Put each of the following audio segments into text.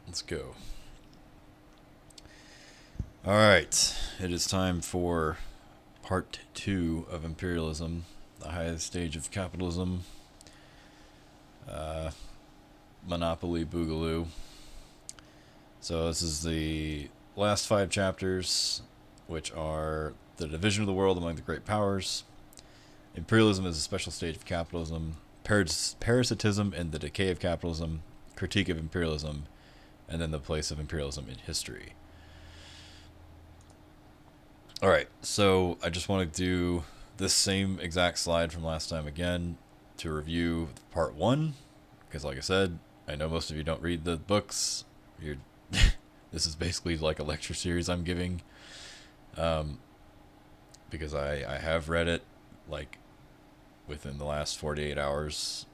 Let's go. Alright, it is time for part 2 of Imperialism, the highest stage of capitalism, uh, Monopoly Boogaloo. So this is the last 5 chapters, which are the division of the world among the great powers, Imperialism is a special stage of capitalism, Parasitism and the Decay of Capitalism, Critique of Imperialism, and then the place of imperialism in history. Alright, so I just want to do this same exact slide from last time again to review part 1, because like I said, I know most of you don't read the books. This is basically like a lecture series I'm giving, because I have read it like within the last 48 hours,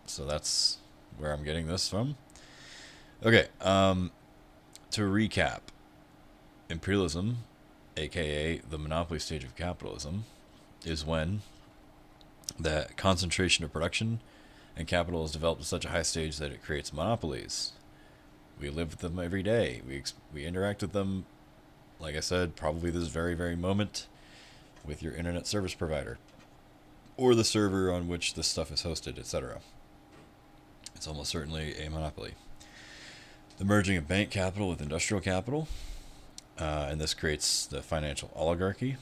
so that's where I'm getting this from. Okay, to recap, imperialism, aka the monopoly stage of capitalism, is when the concentration of production and capital is developed to such a high stage that it creates monopolies. We live with them every day. We interact with them, like I said, probably this very, very moment with your internet service provider or the server on which this stuff is hosted, etc. It's almost certainly a monopoly. The merging of bank capital with industrial capital, and this creates the financial oligarchy.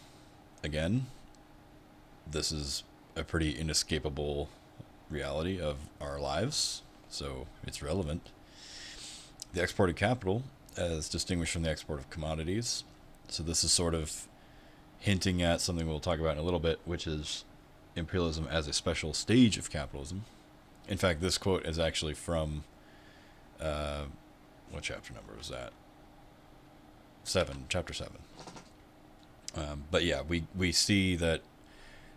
Again, this is a pretty inescapable reality of our lives, so it's relevant. The export of capital, as distinguished from the export of commodities. So this is sort of hinting at something we'll talk about in a little bit, which is imperialism as a special stage of capitalism. In fact, this quote is actually from, what chapter number was that? 7, chapter 7. But yeah, we see that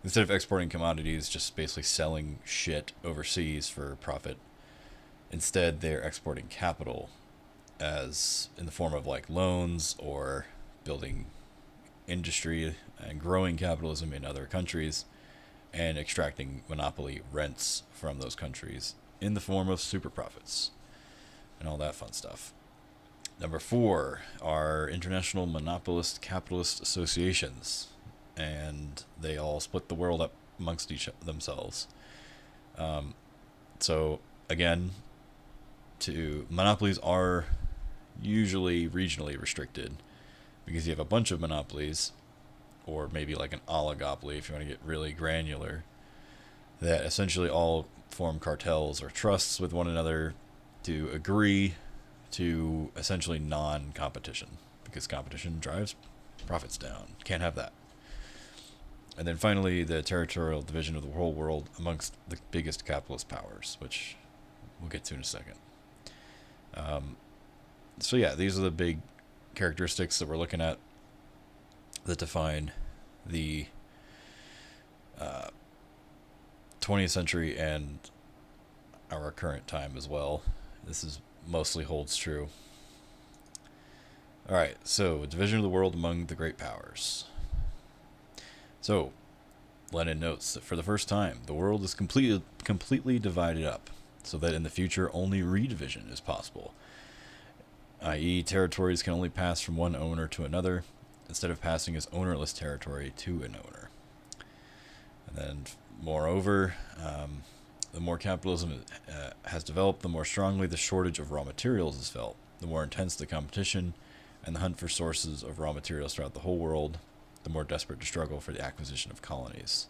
instead of exporting commodities, just basically selling shit overseas for profit, instead they're exporting capital as in the form of like loans or building industry and growing capitalism in other countries and extracting monopoly rents from those countries in the form of super profits and all that fun stuff. Number 4 are international monopolist capitalist associations, and they all split the world up amongst themselves. So again, monopolies are usually regionally restricted because you have a bunch of monopolies, or maybe like an oligopoly if you want to get really granular, that essentially all form cartels or trusts with one another to agree to essentially non-competition, because competition drives profits down. Can't have that. And then finally, the territorial division of the whole world amongst the biggest capitalist powers, which we'll get to in a second. So yeah, these are the big characteristics that we're looking at that define the 20th century and our current time as well. This is mostly holds true. Alright, so division of the world among the great powers. So, Lenin notes that for the first time, the world is completely divided up, so that in the future only redivision is possible, i.e. territories can only pass from one owner to another, instead of passing as ownerless territory to an owner. And then, moreover, the more capitalism has developed, the more strongly the shortage of raw materials is felt, the more intense the competition and the hunt for sources of raw materials throughout the whole world, the more desperate to struggle for the acquisition of colonies.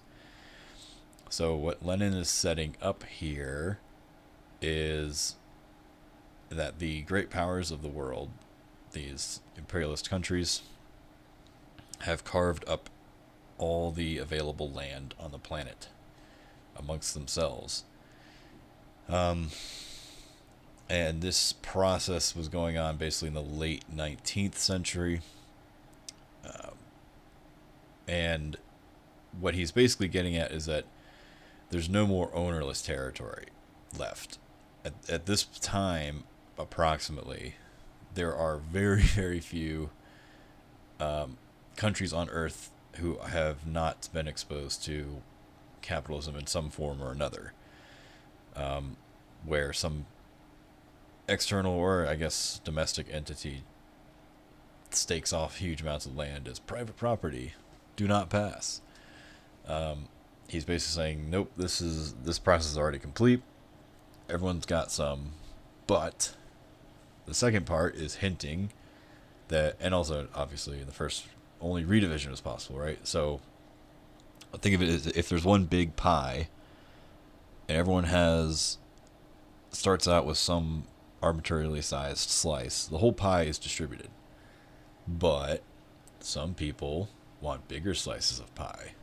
So what Lenin is setting up here is that the great powers of the world, these imperialist countries, have carved up all the available land on the planet amongst themselves. And this process was going on basically in the late 19th century. And what he's basically getting at is that there's no more ownerless territory left. At this time, approximately, there are very, very few countries on Earth who have not been exposed to capitalism in some form or another, where some external or, I guess, domestic entity stakes off huge amounts of land as private property, do not pass. He's basically saying, nope, this process is already complete. Everyone's got some, but the second part is hinting that, and also obviously in the first, only redivision is possible, right? So think of it as if there's one big pie, and everyone starts out with some arbitrarily sized slice. The whole pie is distributed, but some people want bigger slices of pie.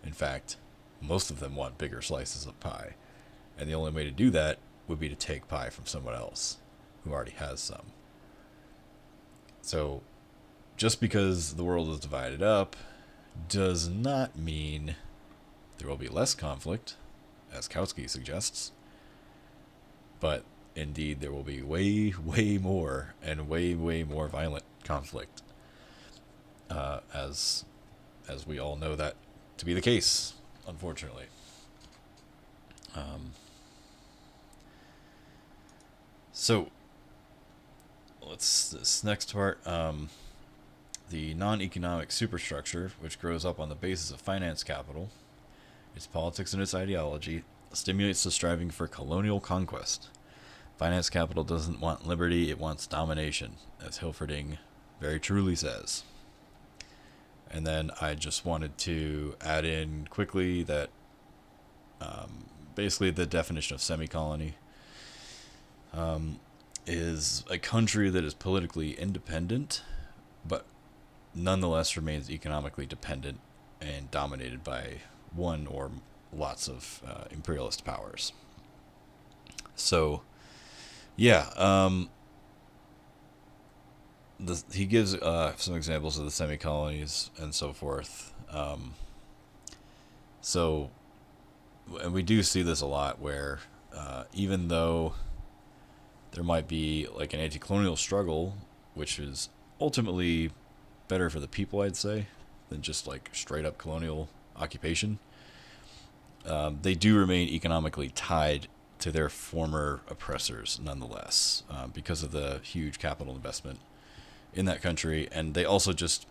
In fact, most of them want bigger slices of pie, and the only way to do that would be to take pie from someone else who already has some. So just because the world is divided up does not mean there will be less conflict, as Kautsky suggests, but indeed there will be way, way more and way, way more violent conflict, as we all know that to be the case, unfortunately. So this next part, the non-economic superstructure, which grows up on the basis of finance capital, its politics and its ideology, stimulates the striving for colonial conquest. Finance capital doesn't want liberty, it wants domination, as Hilferding very truly says. And then I just wanted to add in quickly that basically the definition of semi-colony is a country that is politically independent, but nonetheless remains economically dependent and dominated by one or lots of imperialist powers. So, yeah, he gives some examples of the semi-colonies and so forth. And we do see this a lot where even though there might be like an anti-colonial struggle, which is ultimately better for the people, I'd say, than just like straight up colonial occupation, they do remain economically tied to their former oppressors nonetheless, because of the huge capital investment in that country. And they also just,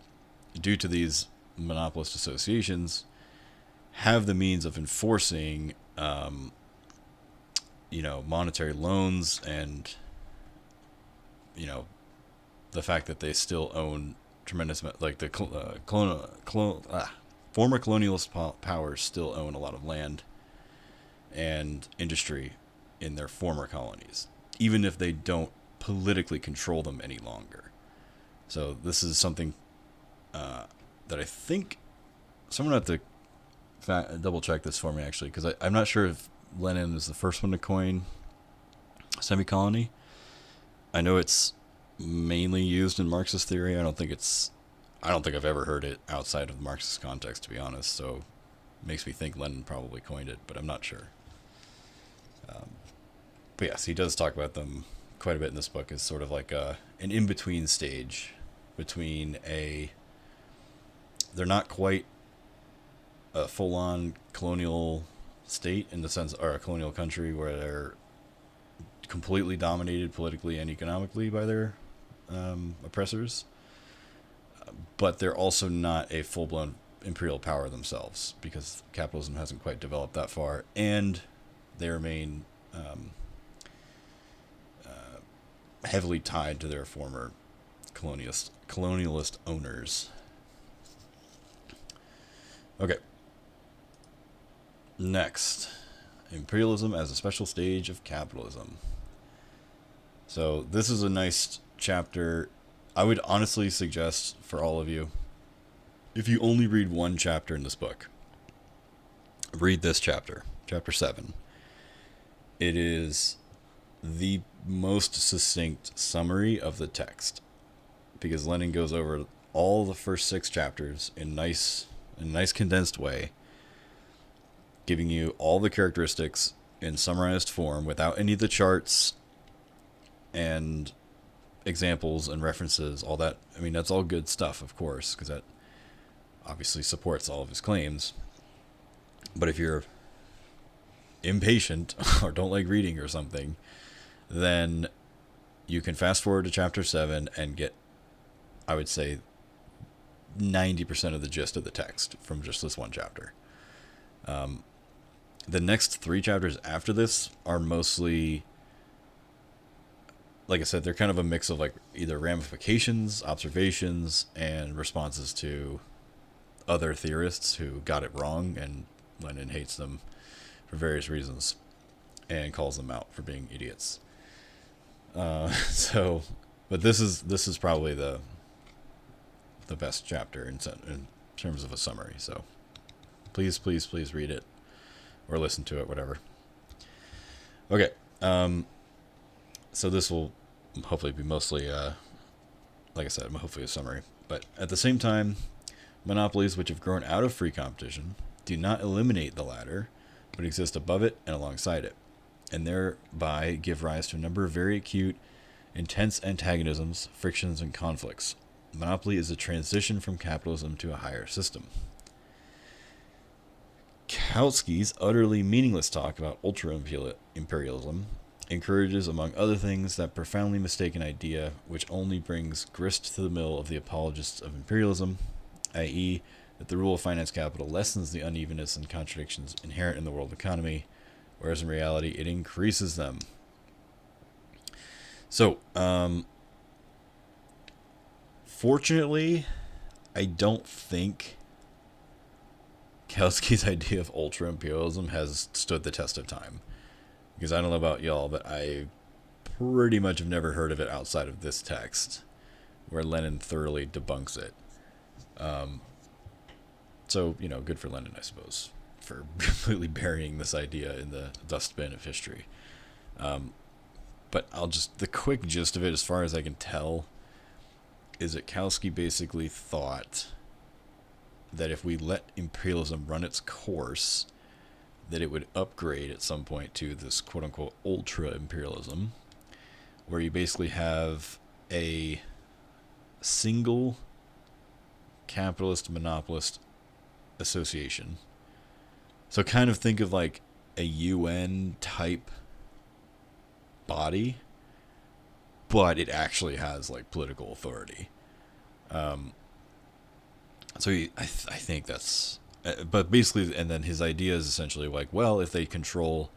due to these monopolist associations, have the means of enforcing monetary loans, and the fact that they still own tremendous, like the former colonialist powers still own a lot of land and industry in their former colonies, even if they don't politically control them any longer. So this is something that I think someone have to double check this for me, actually, because I'm not sure if Lenin is the first one to coin semi-colony. I know it's mainly used in Marxist theory. I don't think I've ever heard it outside of the Marxist context, to be honest. So it makes me think Lenin probably coined it, but I'm not sure. But yes, he does talk about them quite a bit in this book as sort of like an in-between stage between they're not quite a full-on colonial state in the sense, or a colonial country where they're completely dominated politically and economically by their oppressors, but they're also not a full-blown imperial power themselves, because capitalism hasn't quite developed that far, and they remain heavily tied to their former colonialist owners. Okay. Next, imperialism as a special stage of capitalism. So this is a nice chapter. I would honestly suggest for all of you, if you only read one chapter in this book, read this chapter, chapter 7. It is the most succinct summary of the text, because Lenin goes over all the first 6 chapters in a nice condensed way, giving you all the characteristics in summarized form without any of the charts and examples and references, all that. I mean, that's all good stuff, of course, because that obviously supports all of his claims. But if you're impatient or don't like reading or something, then you can fast forward to chapter 7 and get, I would say, 90% of the gist of the text from just this one chapter. The next 3 chapters after this are mostly, like I said, they're kind of a mix of like either ramifications, observations, and responses to other theorists who got it wrong, and Lenin hates them for various reasons and calls them out for being idiots. But this is probably the best chapter in terms of a summary. So please read it or listen to it, whatever. Okay. So this will hopefully be mostly, like I said, hopefully a summary. But at the same time, monopolies which have grown out of free competition do not eliminate the latter, but exist above it and alongside it, and thereby give rise to a number of very acute, intense antagonisms, frictions, and conflicts. Monopoly is a transition from capitalism to a higher system. Kautsky's utterly meaningless talk about ultra-imperialism encourages, among other things, that profoundly mistaken idea which only brings grist to the mill of the apologists of imperialism, i.e., that the rule of finance capital lessens the unevenness and contradictions inherent in the world economy, whereas in reality it increases them. So, fortunately, I don't think Kautsky's idea of ultra-imperialism has stood the test of time. Because I don't know about y'all, but I pretty much have never heard of it outside of this text, where Lenin thoroughly debunks it. So, good for Lenin, I suppose, for completely burying this idea in the dustbin of history. But the quick gist of it, as far as I can tell, is that Kautsky basically thought that if we let imperialism run its course, that it would upgrade at some point to this quote-unquote ultra-imperialism, where you basically have a single capitalist monopolist association. So kind of think of like a UN type body, but it actually has like political authority. I think that's, but basically, and then his idea is essentially like, well, if they control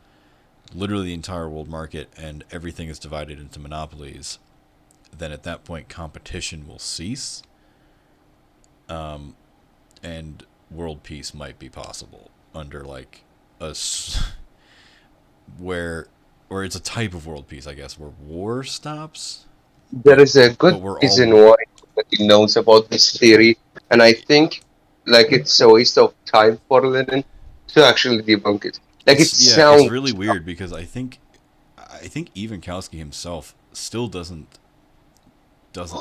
literally the entire world market and everything is divided into monopolies, then at that point competition will cease, and world peace might be possible under like where, or it's a type of world peace, I guess, where war stops, There is a but good we're reason all, why nobody knows about this theory, and I think like it's a waste of time for Lenin to actually debunk it. Like it it's sounds really weird because I think even Kautsky himself still doesn't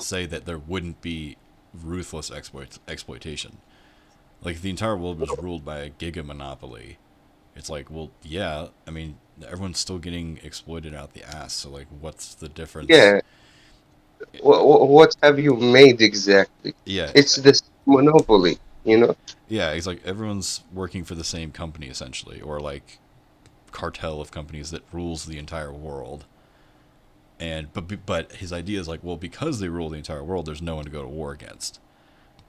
say that there wouldn't be ruthless exploitation. Like if the entire world was ruled by a giga monopoly, it's like, well, yeah, I mean, everyone's still getting exploited out the ass. So like, what's the difference? yeah. What have you made exactly? Yeah, It's this monopoly, you know? yeah, it's like everyone's working for the same company essentially, or like cartel of companies that rules the entire world. And but his idea is like, well, because they rule the entire world, there's no one to go to war against.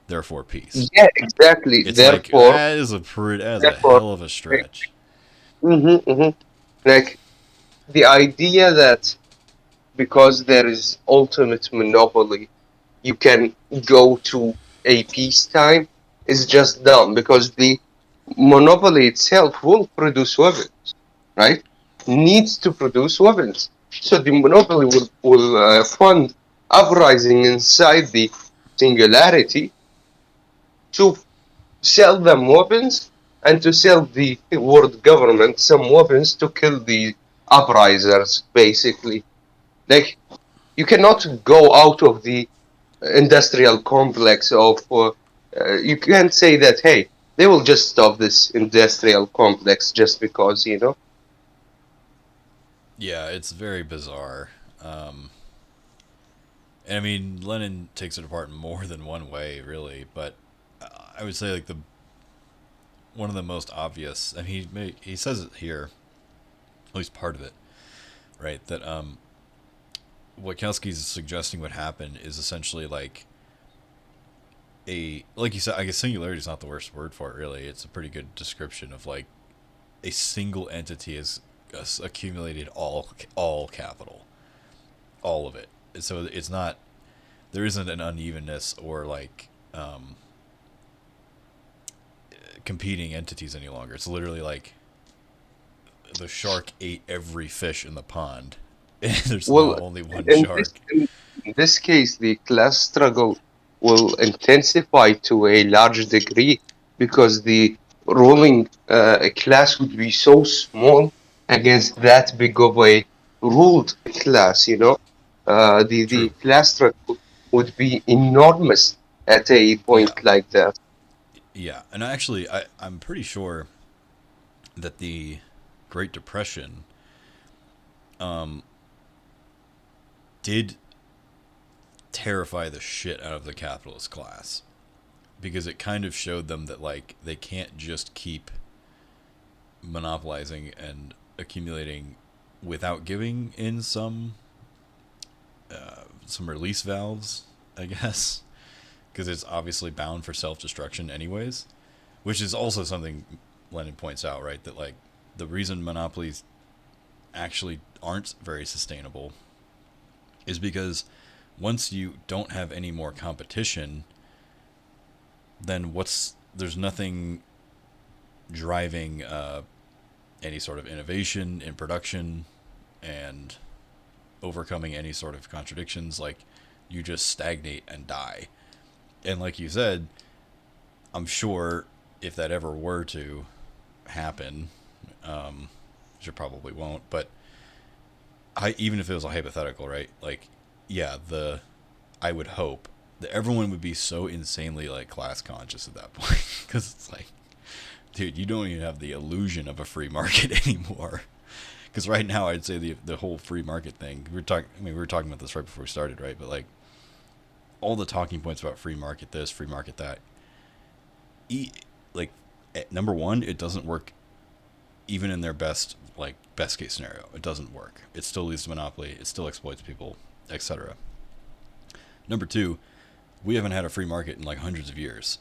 Therefore, peace. Yeah, exactly. It's like that is a Therefore, hell of a stretch. mm-hmm. Like the idea that because there is ultimate monopoly, you can go to a peacetime is just dumb because the monopoly itself will produce weapons, right? Needs to produce weapons. So the monopoly will fund uprising inside the singularity to sell them weapons and to sell the world government some weapons to kill the uprisers, basically. Like, you cannot go out of the industrial complex of, you can't say that, hey, they will just stop this industrial complex just because, you know? Yeah, it's very bizarre. And I mean, Lenin takes it apart in more than one way, really. But I would say like the one of the most obvious, and he says it here, at least part of it, right? That what Kelsky's suggesting would happen is essentially like like you said, I guess singularity is not the worst word for it, really. It's a pretty good description of like a single entity has accumulated all capital, all of it. So it's not, there isn't an unevenness or like competing entities any longer. It's literally like the shark ate every fish in the pond, and there's now Well, only one in this, shark. in this case, the class struggle will intensify to a large degree because the ruling class would be so small against that big of a ruled class, you know. The True. class struggle would be enormous at a Yeah. point like that. Yeah. And actually, I'm pretty sure that the Great Depression did terrify the shit out of the capitalist class, because it kind of showed them that like they can't just keep monopolizing and accumulating without giving in some release valves, I guess, because it's obviously bound for self-destruction anyways, which is also something Lenin points out, right? That like the reason monopolies actually aren't very sustainable is because once you don't have any more competition, then there's nothing driving any sort of innovation in production and overcoming any sort of contradictions. Like, you just stagnate and die. And like you said, I'm sure if that ever were to happen, which it probably won't, but even if it was a hypothetical, right? Like, yeah, I would hope that everyone would be so insanely like class conscious at that point, because it's like, dude, you don't even have the illusion of a free market anymore. Because right now, I'd say the whole free market thing. We were talking about this right before we started, right? But like all the talking points about free market this, free market that. Like, number one, it doesn't work. Even in their best case scenario, it doesn't work. It still leads to monopoly. It still exploits people, etc. Number two, we haven't had a free market in like hundreds of years.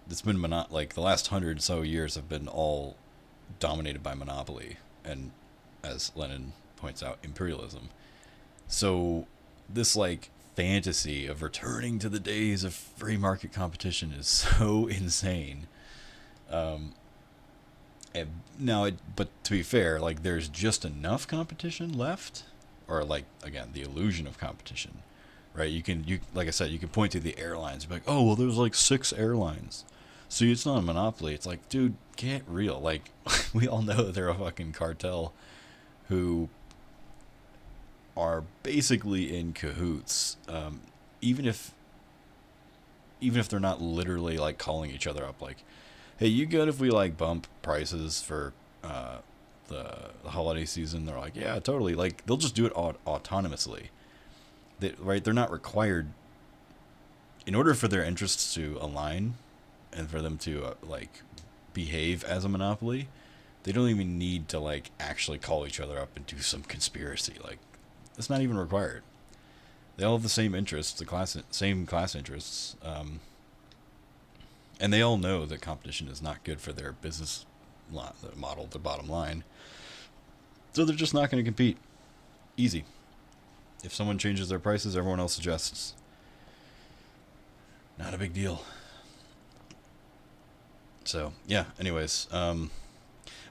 It's been like the last 100 or so years have been all dominated by monopoly and, as Lenin points out, imperialism. So this like fantasy of returning to the days of free market competition is so insane. And now, but to be fair, like there's just enough competition left, or like again the illusion of competition, right? You like I said, you can point to the airlines, be like, oh well, there's like 6 airlines. See, it's not a monopoly. It's like, dude, get real. Like, we all know they're a fucking cartel who are basically in cahoots. Even if they're not literally like calling each other up, like, hey, you good if we like bump prices for the holiday season? They're like, yeah, totally. Like, they'll just do it autonomously. Right? They're not required, in order for their interests to align and for them to like behave as a monopoly. They don't even need to like actually call each other up and do some conspiracy. Like, it's not even required. They all have the same interests, same class interests, and they all know that competition is not good for their business model, their bottom line. So they're just not going to compete. Easy. If someone changes their prices, everyone else adjusts. Not a big deal. So yeah. Anyways, but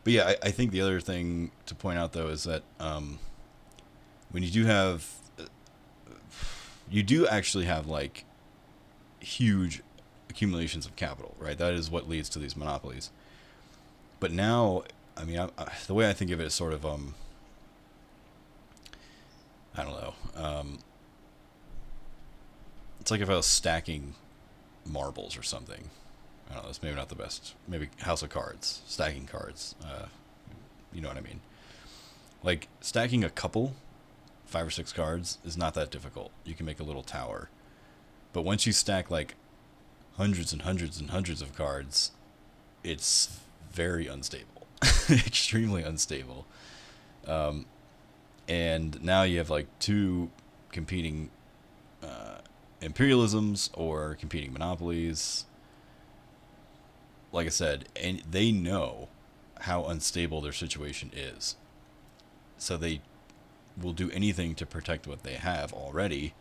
yeah, I think the other thing to point out though is that when you do actually have like huge accumulations of capital, right? That is what leads to these monopolies. But now, I mean, the way I think of it is sort of I don't know. It's like if I was stacking marbles or something. I don't know. That's maybe not the best. Maybe House of Cards, stacking cards. You know what I mean? Like, stacking a couple, 5 or 6 cards, is not that difficult. You can make a little tower. But once you stack like hundreds and hundreds and hundreds of cards, it's very unstable, extremely unstable. And now you have like two competing imperialisms or competing monopolies. Like I said, and they know how unstable their situation is. So they will do anything to protect what they have already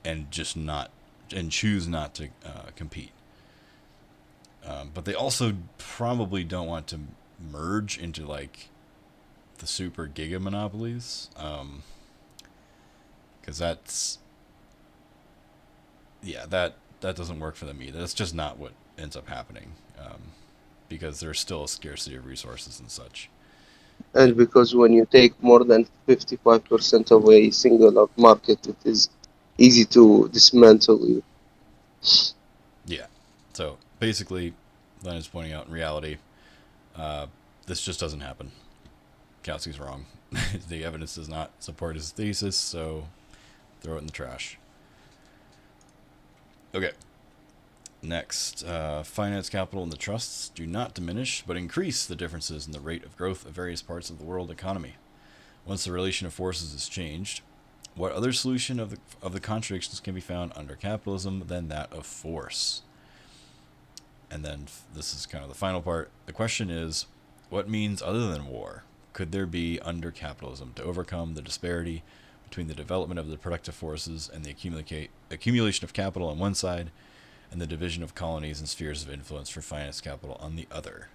and just not and choose not to compete. But they also probably don't want to merge into like the super giga monopolies, because that doesn't work for them either. That's just not what ends up happening, because there's still a scarcity of resources and such. And because when you take more than 55% of a singular market, it is easy to dismantle you. Yeah. So basically, Len is pointing out in reality, this just doesn't happen. Kautsky's wrong. The evidence does not support his thesis, so throw it in the trash. Okay. Next, finance capital and the trusts do not diminish but increase the differences in the rate of growth of various parts of the world economy. Once the relation of forces is changed, what other solution of the contradictions can be found under capitalism than that of force? And then this is kind of the final part. The question is, what means other than war could there be under capitalism to overcome the disparity between the development of the productive forces and the accumulation of capital on one side and the division of colonies and spheres of influence for finance capital on the other?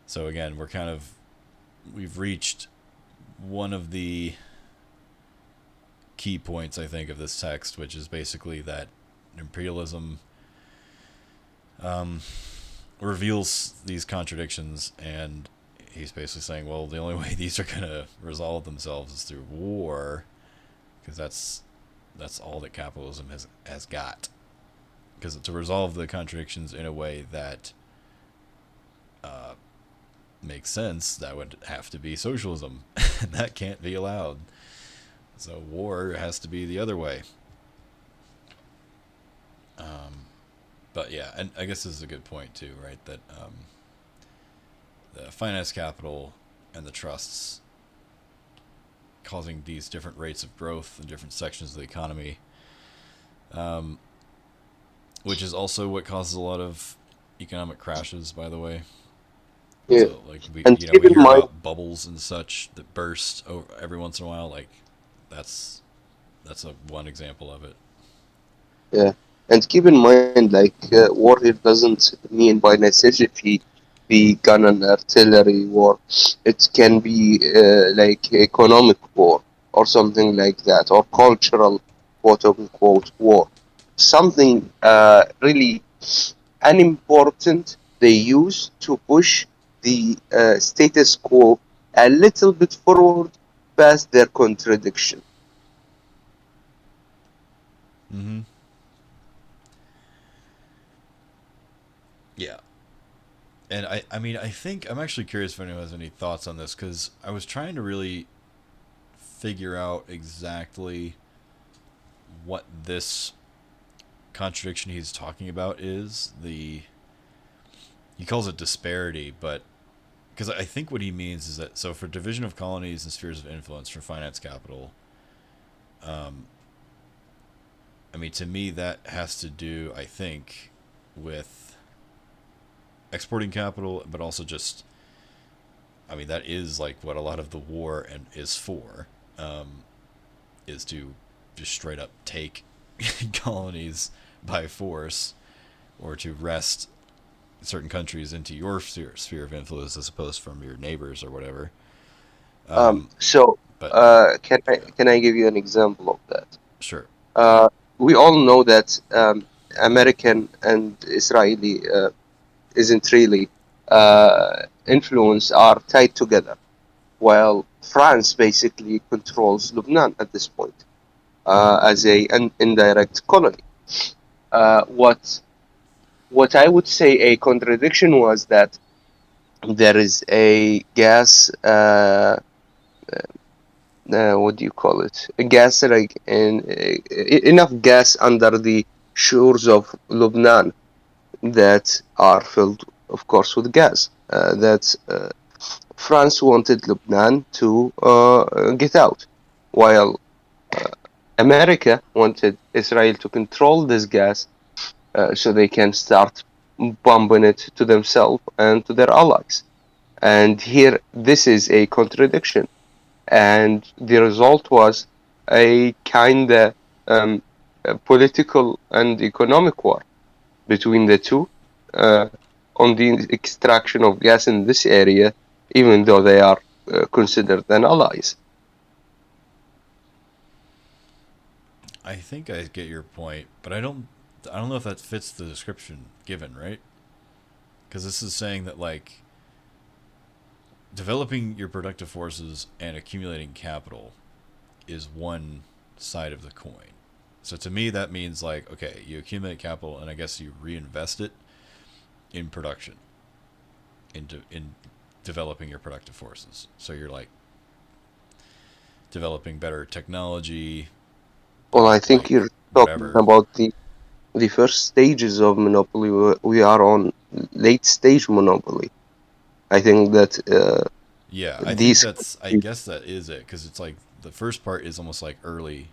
So again, we've reached one of the key points, I think, of this text, which is basically that imperialism reveals these contradictions, and he's basically saying, well, the only way these are going to resolve themselves is through war, because that's all that capitalism has got. Because to resolve the contradictions in a way that makes sense, that would have to be socialism, and that can't be allowed. So war has to be the other way. But yeah, and I guess this is a good point too, right? That the finance capital and the trusts causing these different rates of growth in different sections of the economy, which is also what causes a lot of economic crashes, by the way. Yeah. So like we And keep we in hear mind, about bubbles and such that burst every once in a while. Like that's one example of it. yeah, and keep in mind, like war here doesn't mean by necessity the gun and artillery war. It can be like economic war or something like that, or cultural quote unquote war. Something really unimportant they use to push the status quo a little bit forward past their contradiction. Mm-hmm. Yeah. And I mean, I think I'm actually curious if anyone has any thoughts on this, because I was trying to really figure out exactly what this contradiction he's talking about is. He calls it disparity, but because I think what he means is that, so for division of colonies and spheres of influence for finance capital, I mean, to me that has to do, I think, with exporting capital, but also just, I mean, that is like what a lot of the war and is for, is to just straight up take colonies by force, or to wrest certain countries into your sphere of influence as opposed from your neighbors or whatever. So, But can I give you an example of that? sure. We all know that American and Israeli isn't really influence are tied together, while France basically controls Lebanon at this point as an indirect colony. What I would say a contradiction was that there is a gas. What do you call it? A gas, like enough gas under the shores of Lebanon that are filled, of course, with gas. That France wanted Lebanon to get out. while America wanted Israel to control this gas so they can start bombing it to themselves and to their allies. And here, this is a contradiction. And the result was a kind of political and economic war between the two on the extraction of gas in this area, even though they are considered an allies. I think I get your point, but I don't know if that fits the description given, right? Because this is saying that like developing your productive forces and accumulating capital is one side of the coin. So to me, that means like, okay, you accumulate capital and I guess you reinvest it in production, in developing your productive forces. So you're like developing better technology, Well, I think like you're talking whatever. about the first stages of monopoly. We are on late stage monopoly. I think that Yeah, I think these. that's. I guess that is it because it's like the first part is almost like early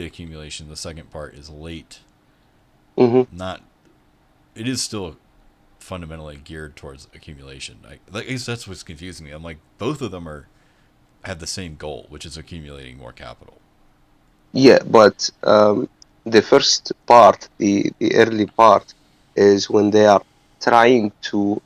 accumulation. The second part is late. Mhm. Not. It is still fundamentally geared towards accumulation. I guess that's what's confusing me. I'm like both of them are have the same goal, which is accumulating more capital. Yeah, but the first part, the early part, is when they are trying to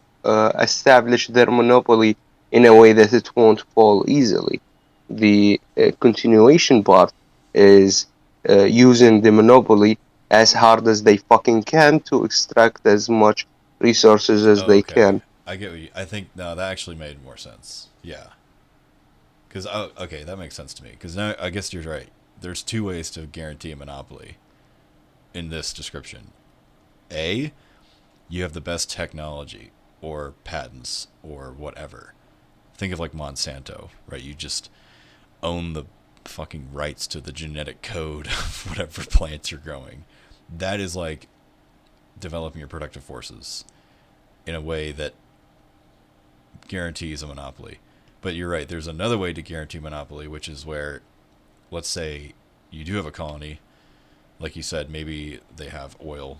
establish their monopoly in a way that it won't fall easily. The continuation part is using the monopoly as hard as they fucking can to extract as much resources as Oh, they okay. can. I get what you. I think no, that actually made more sense. Yeah, because okay, that makes sense to me. Because now I guess you're right. There's two ways to guarantee a monopoly in this description. A, you have the best technology or patents or whatever. Think of like Monsanto, right? You just own the fucking rights to the genetic code of whatever plants you're growing. That is like developing your productive forces in a way that guarantees a monopoly. But you're right, there's another way to guarantee monopoly, which is where, let's say, you do have a colony, like you said, maybe they have oil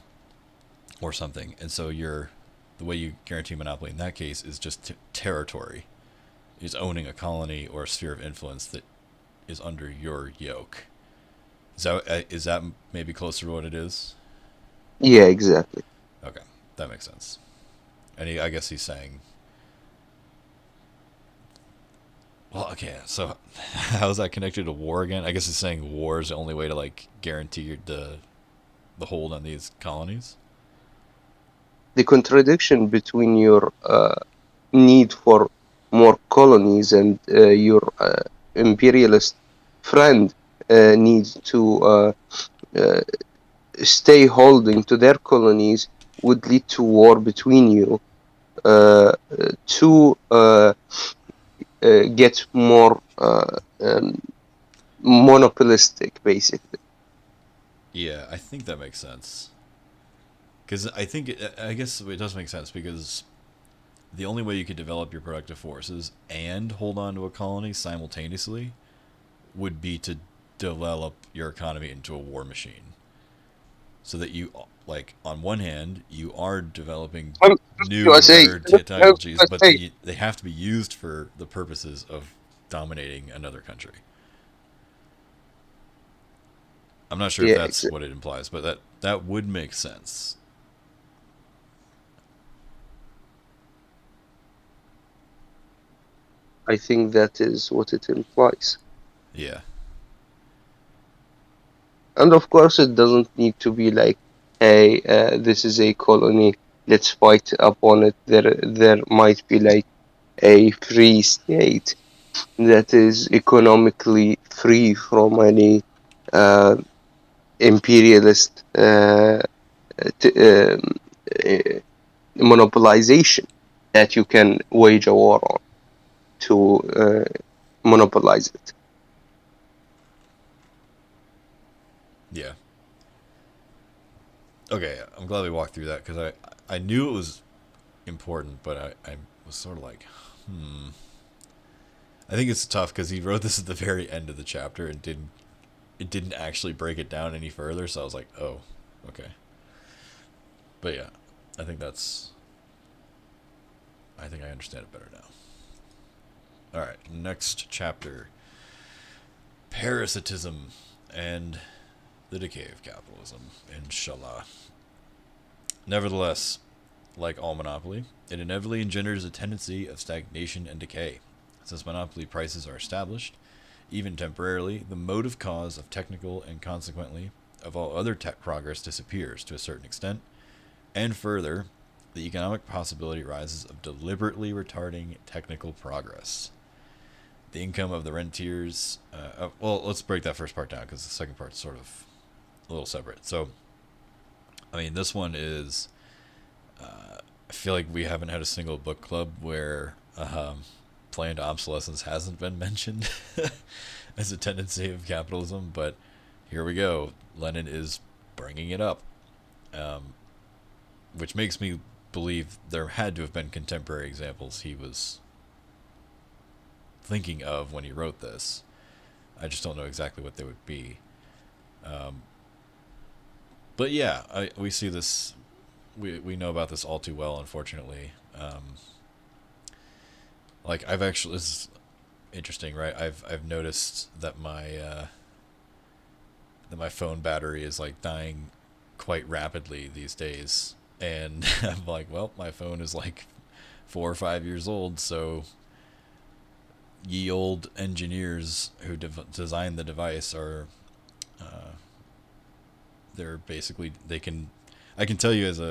or something, and so the way you guarantee monopoly in that case is just territory, is owning a colony or a sphere of influence that is under your yoke. Is that maybe closer to what it is? Yeah, exactly. Okay, that makes sense. And I guess he's saying, well, okay, so how is that connected to war again? I guess he's saying war is the only way to like guarantee the hold on these colonies. The contradiction between your need for more colonies and your imperialist friend needs to uh, stay holding to their colonies would lead to war between you to get more monopolistic, basically. Yeah, I think that makes sense. Because I guess it does make sense because the only way you could develop your productive forces and hold on to a colony simultaneously would be to develop your economy into a war machine. So that you, like, on one hand, you are developing I'm new and USA, better technologies, but USA. they have to be used for the purposes of dominating another country. I'm not sure if Yeah, that's exactly. what it implies, but that would make sense. I think that is what it implies. Yeah. And of course, it doesn't need to be like, hey, this is a colony, let's fight upon it. There might be like a free state that is economically free from any uh, imperialist t- um, uh, monopolization that you can wage a war on to monopolize it. Yeah. Okay, I'm glad we walked through that because I knew it was important, but I was sort of like, hmm. I think it's tough because he wrote this at the very end of the chapter and it didn't actually break it down any further. So I was like, oh, okay. But yeah, I think that's. I think I understand it better now. All right, next chapter: Parasitism and the Decay of Capitalism. Inshallah. Nevertheless, like all monopoly, it inevitably engenders a tendency of stagnation and decay. Since monopoly prices are established, even temporarily, the motive cause of technical and consequently of all other tech progress disappears to a certain extent, and further, the economic possibility rises of deliberately retarding technical progress. The income of the rentiers. Well, let's break that first part down because the second part's sort of a little separate. So, I mean, this one is. I feel like we haven't had a single book club where planned obsolescence hasn't been mentioned as a tendency of capitalism, but here we go. Lenin is bringing it up, which makes me believe there had to have been contemporary examples he was thinking of when he wrote this. I just don't know exactly what they would be. But yeah, we see this. We know about this all too well, unfortunately. Like I've actually, this is interesting, right? I've noticed that my phone battery is like dying quite rapidly these days, and I'm like, well, my phone is like 4 or 5 years old, so ye old engineers who designed the device are they're basically they can I can tell you as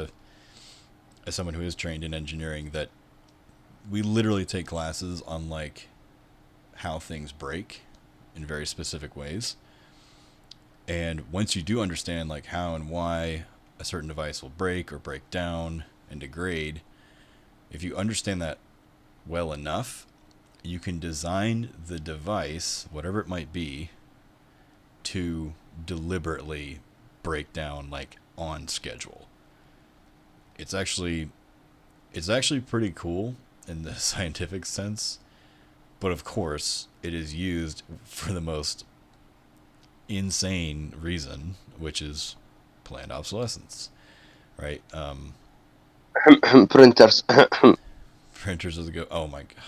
someone who is trained in engineering that we literally take classes on like how things break in very specific ways. And once you do understand like how and why a certain device will break or break down and degrade, if you understand that well enough, you can design the device, whatever it might be, to deliberately break down like on schedule. It's actually pretty cool in the scientific sense, but of course it is used for the most insane reason, which is planned obsolescence, right? Printers. Printers is a good. Oh my god,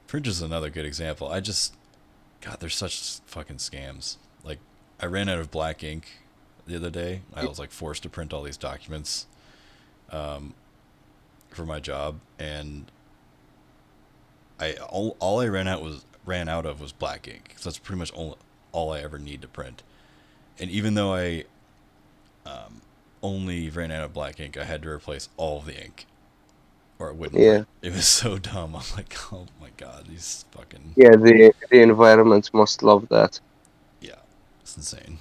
printers is another good example. God, they're such fucking scams. Like, I ran out of black ink the other day. I was like forced to print all these documents for my job, and all I ran out of was black ink. So that's pretty much all I ever need to print. And even though I only ran out of black ink, I had to replace all of the ink, or it wouldn't Yeah. print. It was so dumb. I'm like, oh my god, these fucking Yeah, the environment must love that. yeah, it's insane.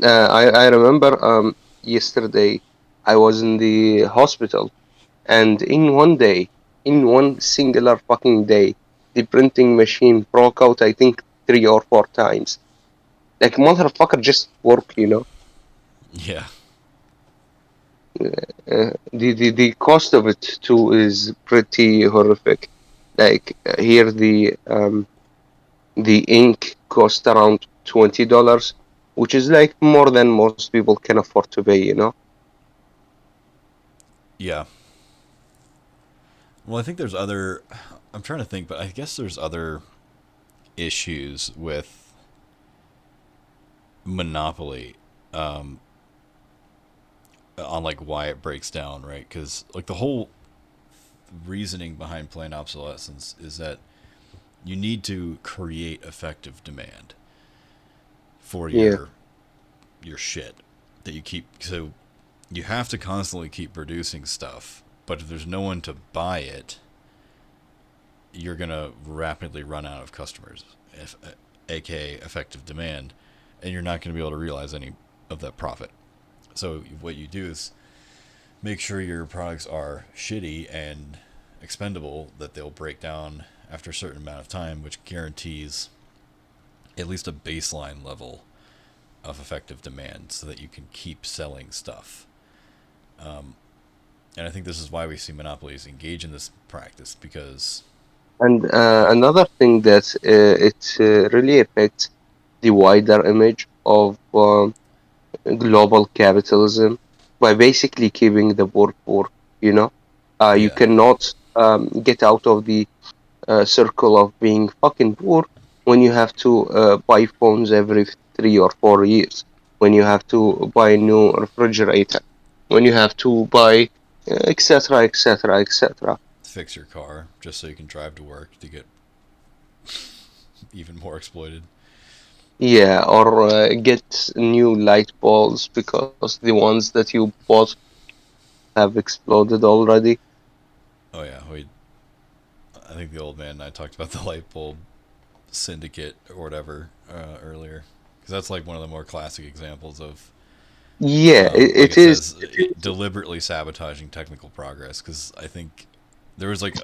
I remember yesterday I was in the hospital, and in one singular fucking day, the printing machine broke out, I think 3 or 4 times. Like, motherfucker, just work. Yeah, The cost of it too is pretty horrific. Like, here the ink cost around $20, which is like more than most people can afford to pay. yeah. Well, I think there's other. I'm trying to think, but I guess there's other issues with Monopoly, on like why it breaks down, right? Because like the whole reasoning behind planned obsolescence is that you need to create effective demand for Yeah, your shit that you keep. So you have to constantly keep producing stuff, but if there's no one to buy it, you're gonna rapidly run out of customers, aka effective demand, and you're not gonna be able to realize any of that profit. So what you do is make sure your products are shitty and expendable, that they'll break down after a certain amount of time, which guarantees at least a baseline level of effective demand so that you can keep selling stuff. And I think this is why we see monopolies engage in this practice, because And another thing that it really affects the wider image of global capitalism by basically keeping the poor. You know, you Yeah, cannot get out of the circle of being fucking poor when you have to buy phones every 3 or 4 years, when you have to buy a new refrigerator, when you have to buy etc etc etc. fix your car just so you can drive to work to get even more exploited. Yeah, or get new light bulbs because the ones that you bought have exploded already. Oh yeah, I think the old man and I talked about the light bulb syndicate or whatever earlier, because that's like one of the more classic examples of, Yeah, like it it is. says, deliberately sabotaging technical progress. Because I think there was like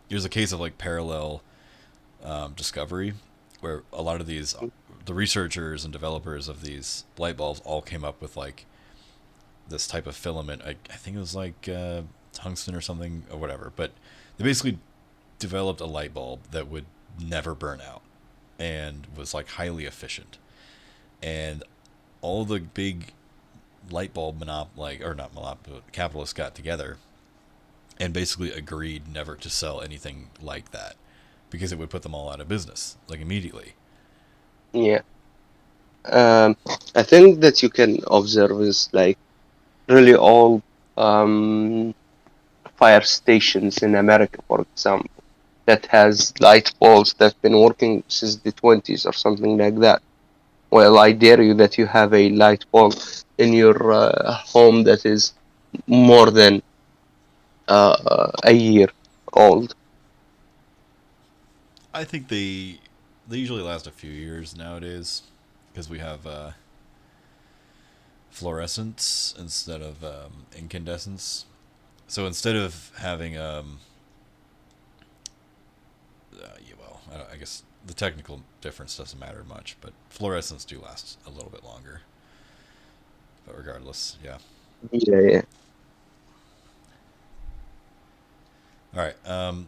here's a case of like parallel discovery, where a lot of these the researchers and developers of these light bulbs all came up with like this type of filament. I think it was like tungsten or something or whatever, but they basically developed a light bulb that would never burn out and was like highly efficient. And all the big light bulb like, or not monop capitalists got together and basically agreed never to sell anything like that because it would put them all out of business like immediately. Yeah. Um, I think that you can observe is like really all um, fire stations in America, for example, that has light bulbs that've been working since the 20s or something like that. Well, I dare you that you have a light bulb in your home that is more than a year old. I think they usually last a few years nowadays because we have fluorescence instead of incandescence. So instead of having yeah, well, I guess the technical difference doesn't matter much, but fluorescents do last a little bit longer. But regardless, yeah. Yeah, yeah. All right.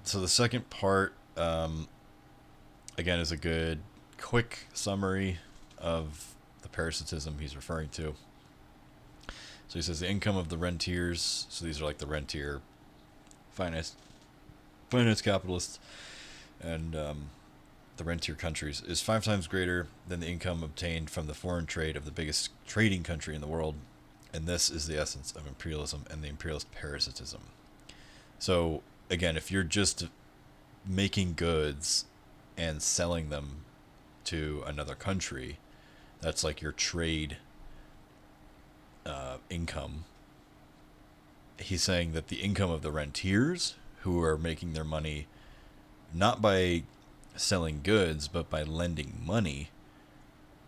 So the second part, again, is a good, quick summary of the parasitism he's referring to. So he says the income of the rentiers. So these are like the rentier finance finance capitalists and the rentier countries is 5 times greater than the income obtained from the foreign trade of the biggest trading country in the world. And this is the essence of imperialism and the imperialist parasitism. So again, if you're just making goods and selling them to another country, that's like your trade income. He's saying that the income of the rentiers, who are making their money not by selling goods, but by lending money,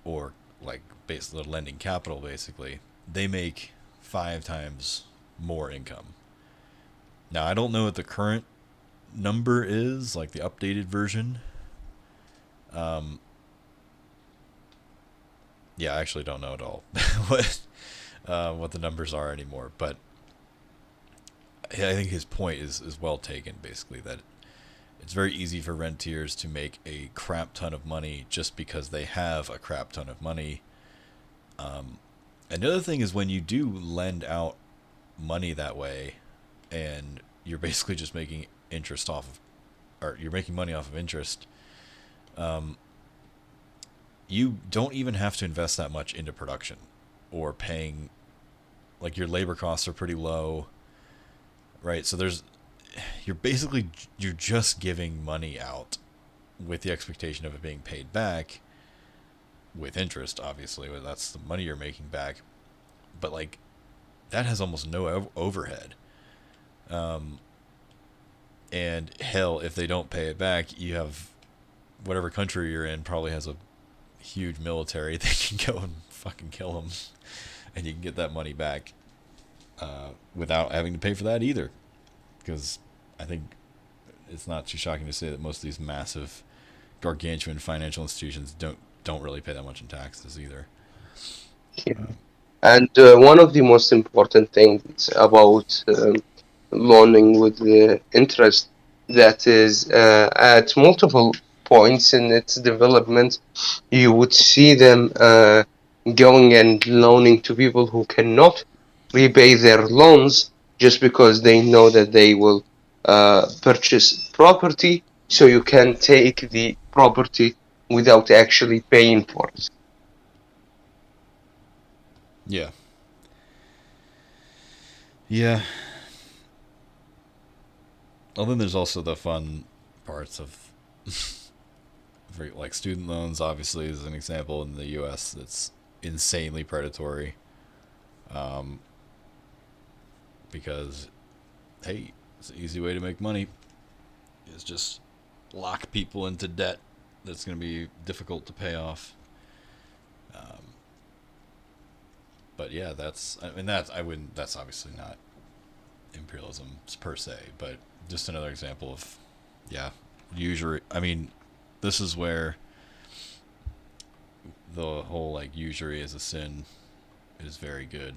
or like basically lending capital, basically, they make 5 times more income. Now, I don't know what the current number is, like the updated version. Um, yeah, I actually don't know at all what the numbers are anymore. But I think his point is well taken. Basically, that it's very easy for rentiers to make a crap ton of money just because they have a crap ton of money. Another thing is when you do lend out money that way, and you're basically just making interest off of, or you're making money off of interest. Um, you don't even have to invest that much into production or paying, like your labor costs are pretty low, right? So you're just giving money out with the expectation of it being paid back with interest, obviously. That's the money you're making back. But like that has almost no overhead. Um, and hell, if they don't pay it back, you have whatever country you're in probably has a huge military. They can go and fucking kill them, and you can get that money back without having to pay for that either. Because I think it's not too shocking to say that most of these massive, gargantuan financial institutions don't really pay that much in taxes either. Yeah. And one of the most important things about loaning with the interest that is at multiple points in its development, you would see them going and loaning to people who cannot repay their loans just because they know that they will purchase property, so you can take the property without actually paying for it. Yeah. Yeah. Well, then there's also the fun parts of, like student loans. Obviously, is an example in the U.S. that's insanely predatory. Um, because hey, it's an easy way to make money. Is just lock people into debt that's going to be difficult to pay off. Um, but yeah, I wouldn't. That's obviously not imperialism per se, but just another example of, yeah, usury. I mean, this is where the whole like usury is a sin is very good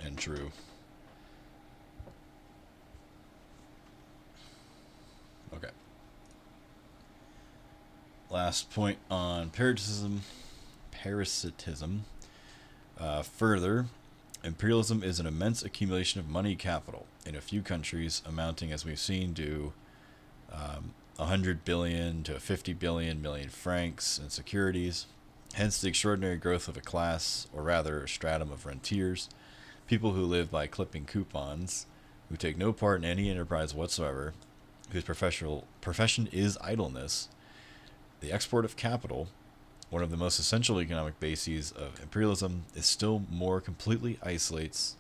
and true. Okay. Last point on parasitism. Parasitism. Further, imperialism is an immense accumulation of money capital in a few countries, amounting, as we've seen, to 100 billion to 50 billion francs in securities. Hence the extraordinary growth of a class, or rather a stratum of rentiers, people who live by clipping coupons, who take no part in any enterprise whatsoever, whose profession is idleness. The export of capital, one of the most essential economic bases of imperialism, is still more completely isolates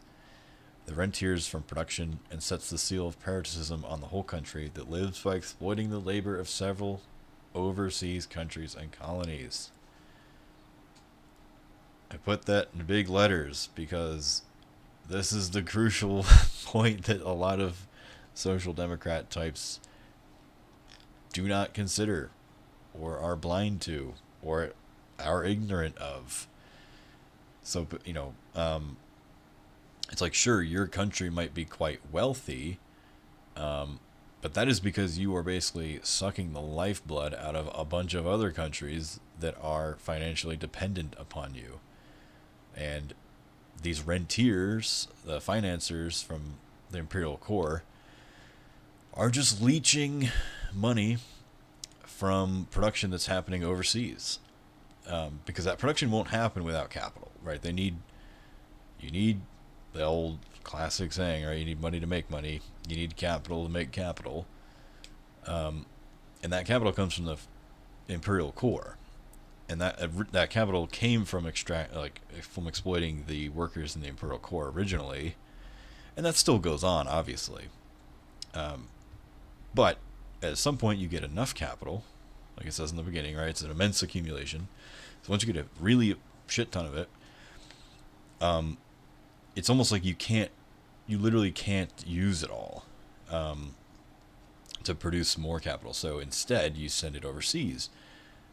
the rentiers from production and sets the seal of parasitism on the whole country that lives by exploiting the labor of several overseas countries and colonies. I put that in big letters because this is the crucial point that a lot of social democrat types do not consider or are blind to or are ignorant of. So, it's like, sure, your country might be quite wealthy, but that is because you are basically sucking the lifeblood out of a bunch of other countries that are financially dependent upon you. And these rentiers, the financiers from the imperial core, are just leeching money from production that's happening overseas. Because that production won't happen without capital, right? You need the old classic saying, right? You need money to make money. You need capital to make capital. And that capital comes from the imperial core, and that capital came from from exploiting the workers in the imperial core originally, and that still goes on, obviously. But at some point, you get enough capital, like it says in the beginning, right? It's an immense accumulation. So once you get a really shit ton of it, it's almost like you literally can't use it all to produce more capital. So instead, you send it overseas,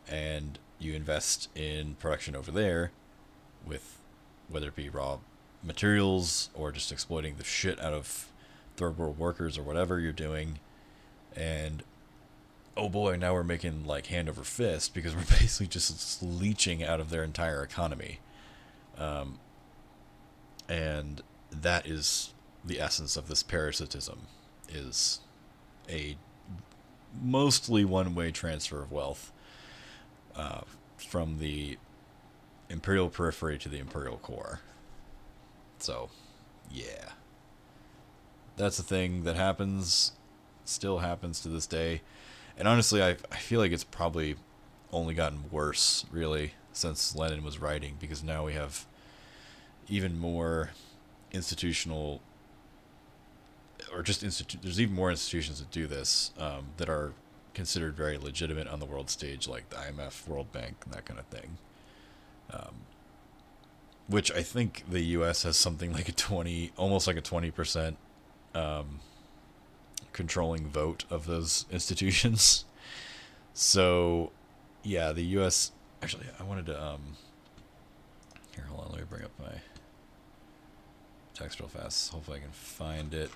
and you invest in production over there, with whether it be raw materials or just exploiting the shit out of third world workers or whatever you're doing. And oh boy, now we're making like hand over fist because we're basically just leeching out of their entire economy. And that is the essence of this parasitism, is a mostly one-way transfer of wealth from the imperial periphery to the imperial core. So, yeah. That's a thing that still happens to this day. And honestly, I feel like it's probably only gotten worse, really, since Lenin was writing, because now we have even more institutional, or just there's even more institutions that do this, that are considered very legitimate on the world stage, like the IMF, World Bank, and that kind of thing. Which I think the U.S. has something like almost like a 20% controlling vote of those institutions. So, yeah, the U.S. Actually, I wanted to here, hold on, let me bring up my text real fast. Hopefully, I can find it.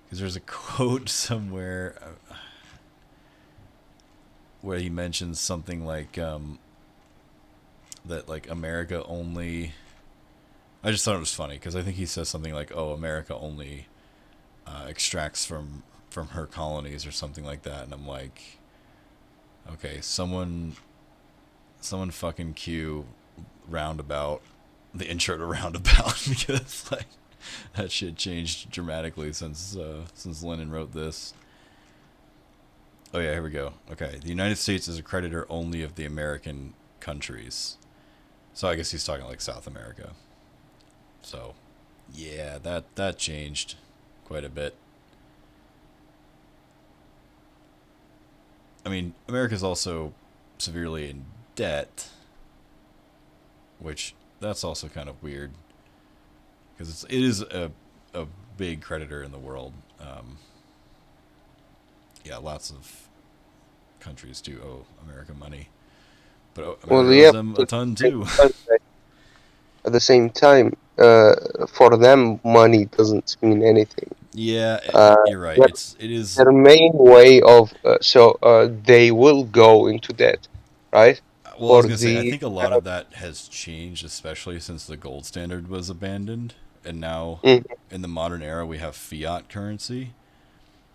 Because there's a quote somewhere where he mentions something like that, like America only. I just thought it was funny because I think he says something like, "Oh, America only extracts from her colonies" or something like that, and I'm like, okay, someone fucking cue Roundabout, the intro to Roundabout, because like that shit changed dramatically since Lenin wrote this. Oh yeah, here we go. Okay, the United States is a creditor only of the American countries. So I guess he's talking like South America. So yeah, that changed quite a bit. I mean, America's also severely in debt, which that's also kind of weird because it is a big creditor in the world. Yeah, lots of countries do owe America money, but Well, America owes yeah, them a but ton too. at the same time, for them, money doesn't mean anything. Yeah, Uh, you're right. their, It is. their main way of they will go into debt, right? Well, I For was gonna say, I the think a lot of that has changed, especially since the gold standard was abandoned, and now Mm, in the modern era we have fiat currency.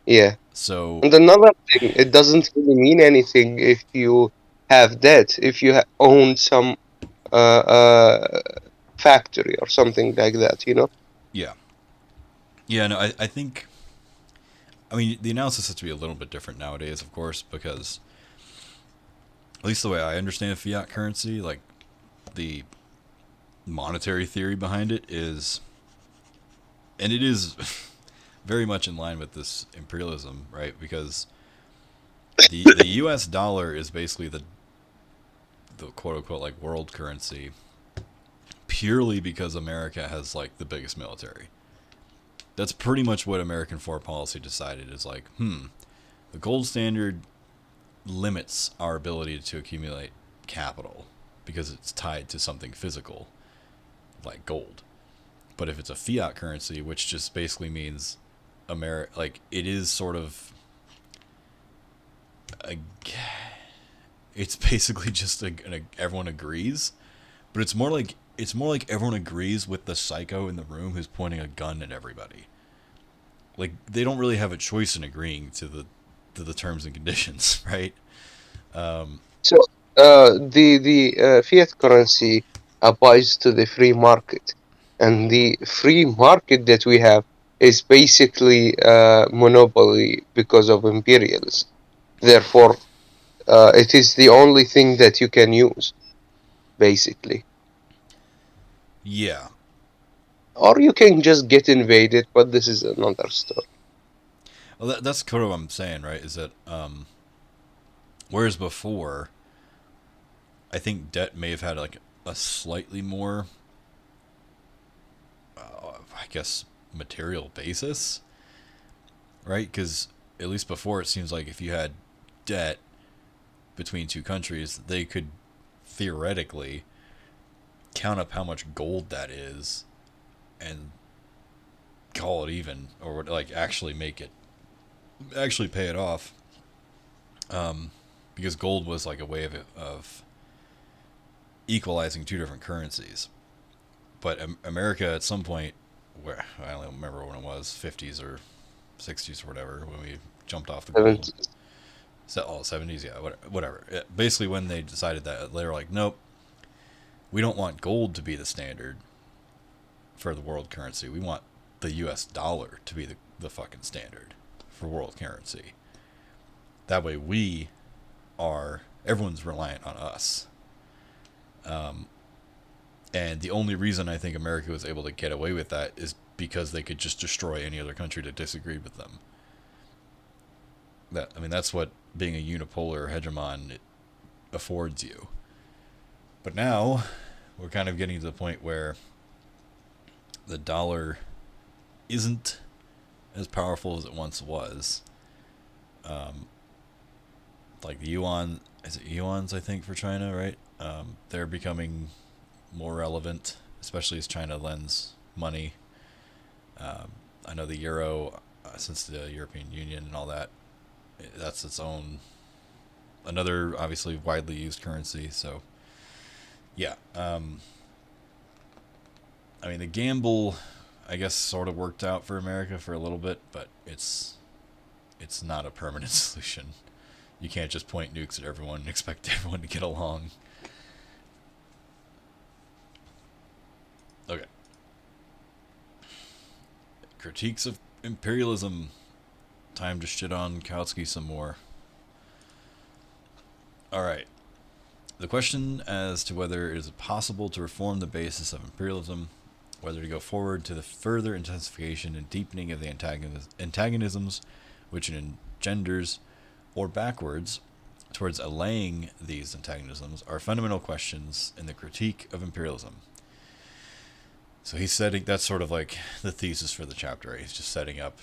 yeah. So And another thing, it doesn't really mean anything if you have debt, if you own some factory or something like that, you know? yeah, yeah. No, I think. I mean, the analysis has to be a little bit different nowadays, of course, because at least the way I understand fiat currency, like the monetary theory behind it is, and it is very much in line with this imperialism, right? Because the U.S. dollar is basically the quote unquote like world currency purely because America has like the biggest military. That's pretty much what American foreign policy decided is like, the gold standard limits our ability to accumulate capital because it's tied to something physical like gold. But if it's a fiat currency, which just basically means like it is sort of a, it's basically just everyone agrees, but it's more like everyone agrees with the psycho in the room who's pointing a gun at everybody. Like they don't really have a choice in agreeing to the terms and conditions, right? Um, So the fiat currency applies to the free market, and the free market that we have is basically monopoly because of imperialism. Therefore, it is the only thing that you can use, basically. yeah, Or you can just get invaded, but this is another story. well, that's kind of what I'm saying, right? Is that whereas before, I think debt may have had like a slightly more, I guess, material basis, right? Because at least before, it seems like if you had debt between two countries, they could theoretically count up how much gold that is and call it even, or like actually make it, actually pay it off. Because gold was like a way of equalizing two different currencies. But America at some point, where I don't remember when it was, 50s or 60s or whatever, when we jumped off the gold. 70s. Oh, 70s, yeah, whatever. Basically, when they decided that, they were like, nope, we don't want gold to be the standard for the world currency. We want the U.S. dollar to be the fucking standard for world currency. That way, everyone's reliant on us. And the only reason I think America was able to get away with that is because they could just destroy any other country that disagreed with them. That's what being a unipolar hegemon affords you. But now we're kind of getting to the point where the dollar isn't as powerful as it once was. Like the yuan, is it yuans? I think for China, right? They're becoming more relevant, especially as China lends money. I know the euro. since the European Union and all that. That's its own, another obviously widely used currency. So, yeah. I mean, the gamble, I guess, sort of worked out for America for a little bit, but it's not a permanent solution. You can't just point nukes at everyone and expect everyone to get along. Okay. Critiques of imperialism. Time to shit on Kautsky some more. Alright. The question as to whether it is possible to reform the basis of imperialism, whether to go forward to the further intensification and deepening of the antagonisms which it engenders, or backwards towards allaying these antagonisms, are fundamental questions in the critique of imperialism. So he's setting, that's sort of like the thesis for the chapter, right? He's just setting up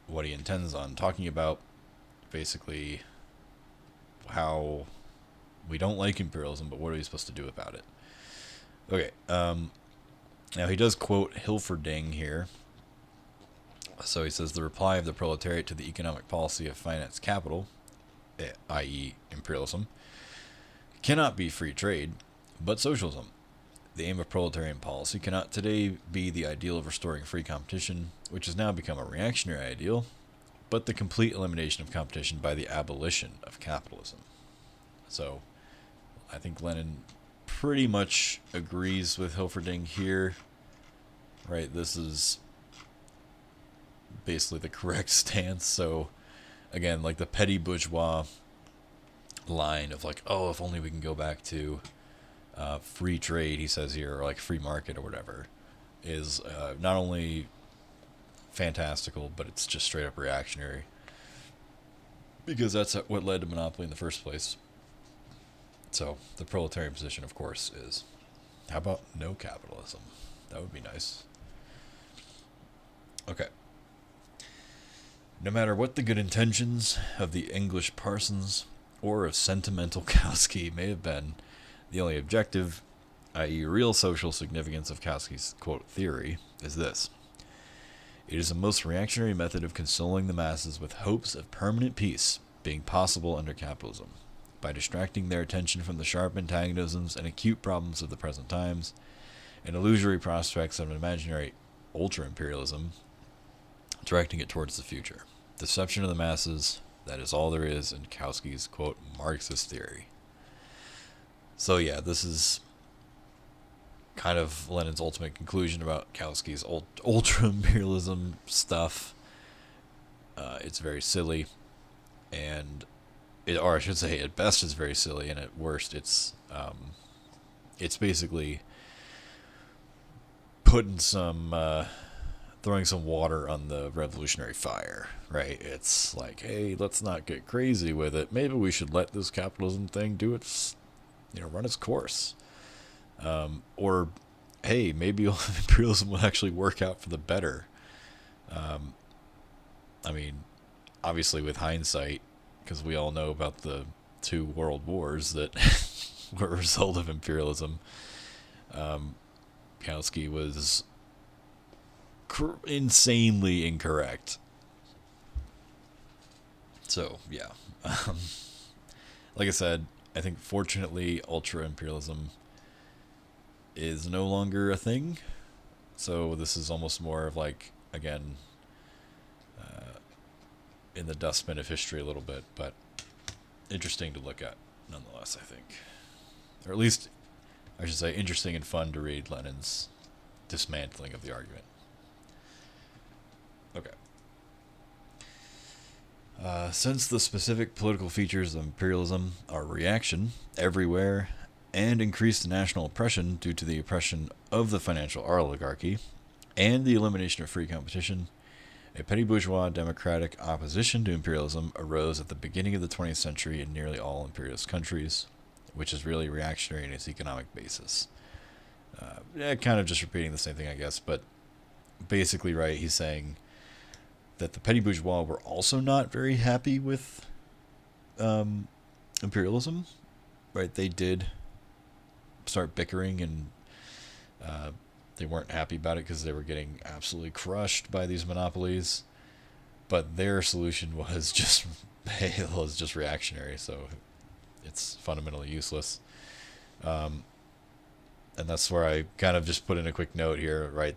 what he intends on talking about, basically how we don't like imperialism, but what are we supposed to do about it? Okay, now he does quote Hilferding here. So he says, the reply of the proletariat to the economic policy of finance capital, i.e. imperialism, cannot be free trade, but socialism. The aim of proletarian policy cannot today be the ideal of restoring free competition, which has now become a reactionary ideal, but the complete elimination of competition by the abolition of capitalism. So, I think Lenin pretty much agrees with Hilferding here, right? This is basically the correct stance. So, again, like the petty bourgeois line of like, oh, if only we can go back to free trade, he says here, or like free market or whatever, is not only fantastical, but it's just straight up reactionary. Because that's what led to monopoly in the first place. So the proletarian position, of course, is, how about no capitalism? That would be nice. Okay. No matter what the good intentions of the English parsons or of sentimental Kautsky may have been, the only objective, i.e. real social significance of Kautsky's, quote, theory, is this. It is a most reactionary method of consoling the masses with hopes of permanent peace being possible under capitalism, by distracting their attention from the sharp antagonisms and acute problems of the present times, and illusory prospects of an imaginary ultra-imperialism, directing it towards the future. Deception of the masses, that is all there is in Kautsky's, quote, Marxist theory. So yeah, this is kind of Lenin's ultimate conclusion about Kautsky's ultra-imperialism stuff. It's very silly, and or I should say, at best it's very silly, and at worst it's basically putting some throwing some water on the revolutionary fire, right? It's like, hey, let's not get crazy with it. Maybe we should let this capitalism thing do its, run its course. Or, hey, maybe imperialism will actually work out for the better. I mean, obviously with hindsight, because we all know about the 2 world wars that were a result of imperialism, Kautsky was insanely incorrect. So, yeah. Like I said, I think fortunately ultra-imperialism is no longer a thing. So this is almost more of like, again, in the dustbin of history a little bit, but interesting to look at nonetheless, I think. Or at least, I should say, interesting and fun to read Lenin's dismantling of the argument. Okay. Since the specific political features of imperialism are reaction everywhere and increased national oppression due to the oppression of the financial oligarchy and the elimination of free competition, a petty bourgeois democratic opposition to imperialism arose at the beginning of the 20th century in nearly all imperialist countries, which is really reactionary in its economic basis. Kind of just repeating the same thing, I guess, but basically, right, he's saying that the petty bourgeois were also not very happy with imperialism, right? They did start bickering, and they weren't happy about it because they were getting absolutely crushed by these monopolies. but their solution was just reactionary, so it's fundamentally useless. And that's where I kind of just put in a quick note here, right?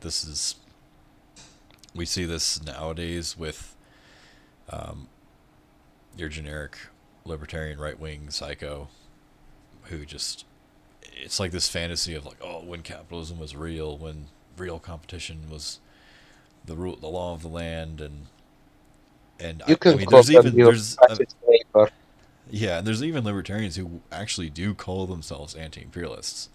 We see this nowadays with your generic libertarian right-wing psycho who just, it's like this fantasy of like, oh, when capitalism was real, when real competition was the law of the land, and You I can mean, call them your there's fascist neighbor. yeah, and there's even libertarians who actually do call themselves anti-imperialists,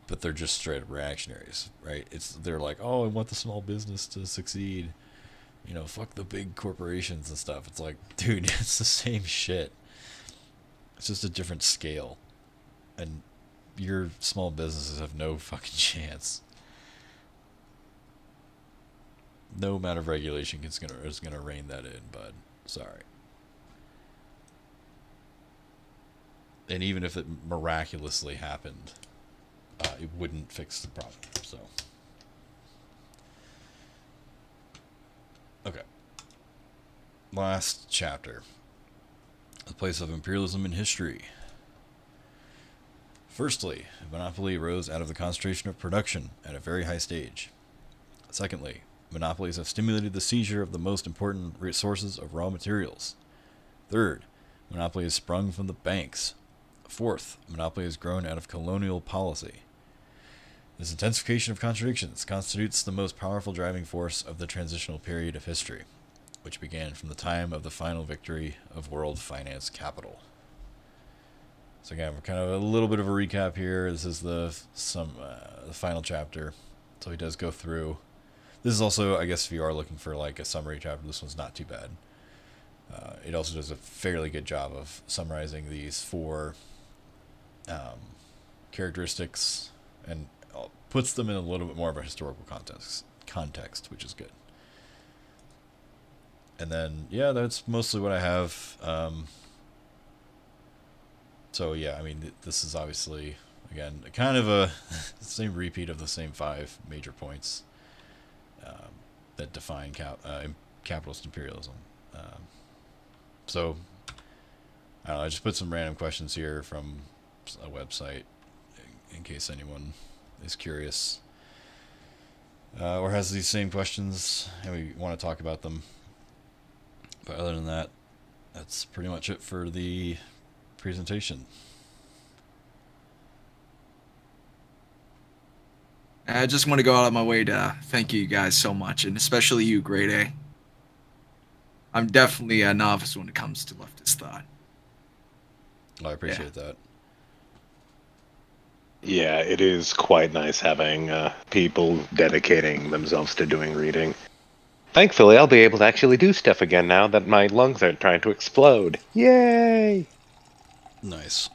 but they're just straight up reactionaries, right? They're like, oh, I want the small business to succeed, fuck the big corporations and stuff. It's like, dude, it's the same shit. It's just a different scale, and your small businesses have no fucking chance. No amount of regulation is gonna rein that in, bud. Sorry. And even if it miraculously happened, it wouldn't fix the problem. So, okay. Last chapter: the place of imperialism in history. Firstly, monopoly arose out of the concentration of production at a very high stage. Secondly, monopolies have stimulated the seizure of the most important sources of raw materials. Third, monopoly has sprung from the banks. Fourth, monopoly has grown out of colonial policy. This intensification of contradictions constitutes the most powerful driving force of the transitional period of history, which began from the time of the final victory of world finance capital. So again, we're kind of a little bit of a recap here. This is the final chapter. So he does go through. This is also, I guess, if you are looking for like a summary chapter, this one's not too bad. It also does a fairly good job of summarizing these four characteristics and puts them in a little bit more of a historical context, which is good. And then, yeah, that's mostly what I have. So, yeah, I mean, this is obviously, again, kind of a same repeat of the same 5 major points that define capitalist imperialism. So, I don't know, I just put some random questions here from a website in case anyone is curious or has these same questions and we want to talk about them. But other than that, that's pretty much it for the presentation. I just want to go out of my way to thank you guys so much, and especially you, Grade A. I'm definitely a novice when it comes to leftist thought. Well, I appreciate that. Yeah, it is quite nice having people dedicating themselves to doing reading. Thankfully, I'll be able to actually do stuff again now that my lungs aren't trying to explode. Yay! Nice.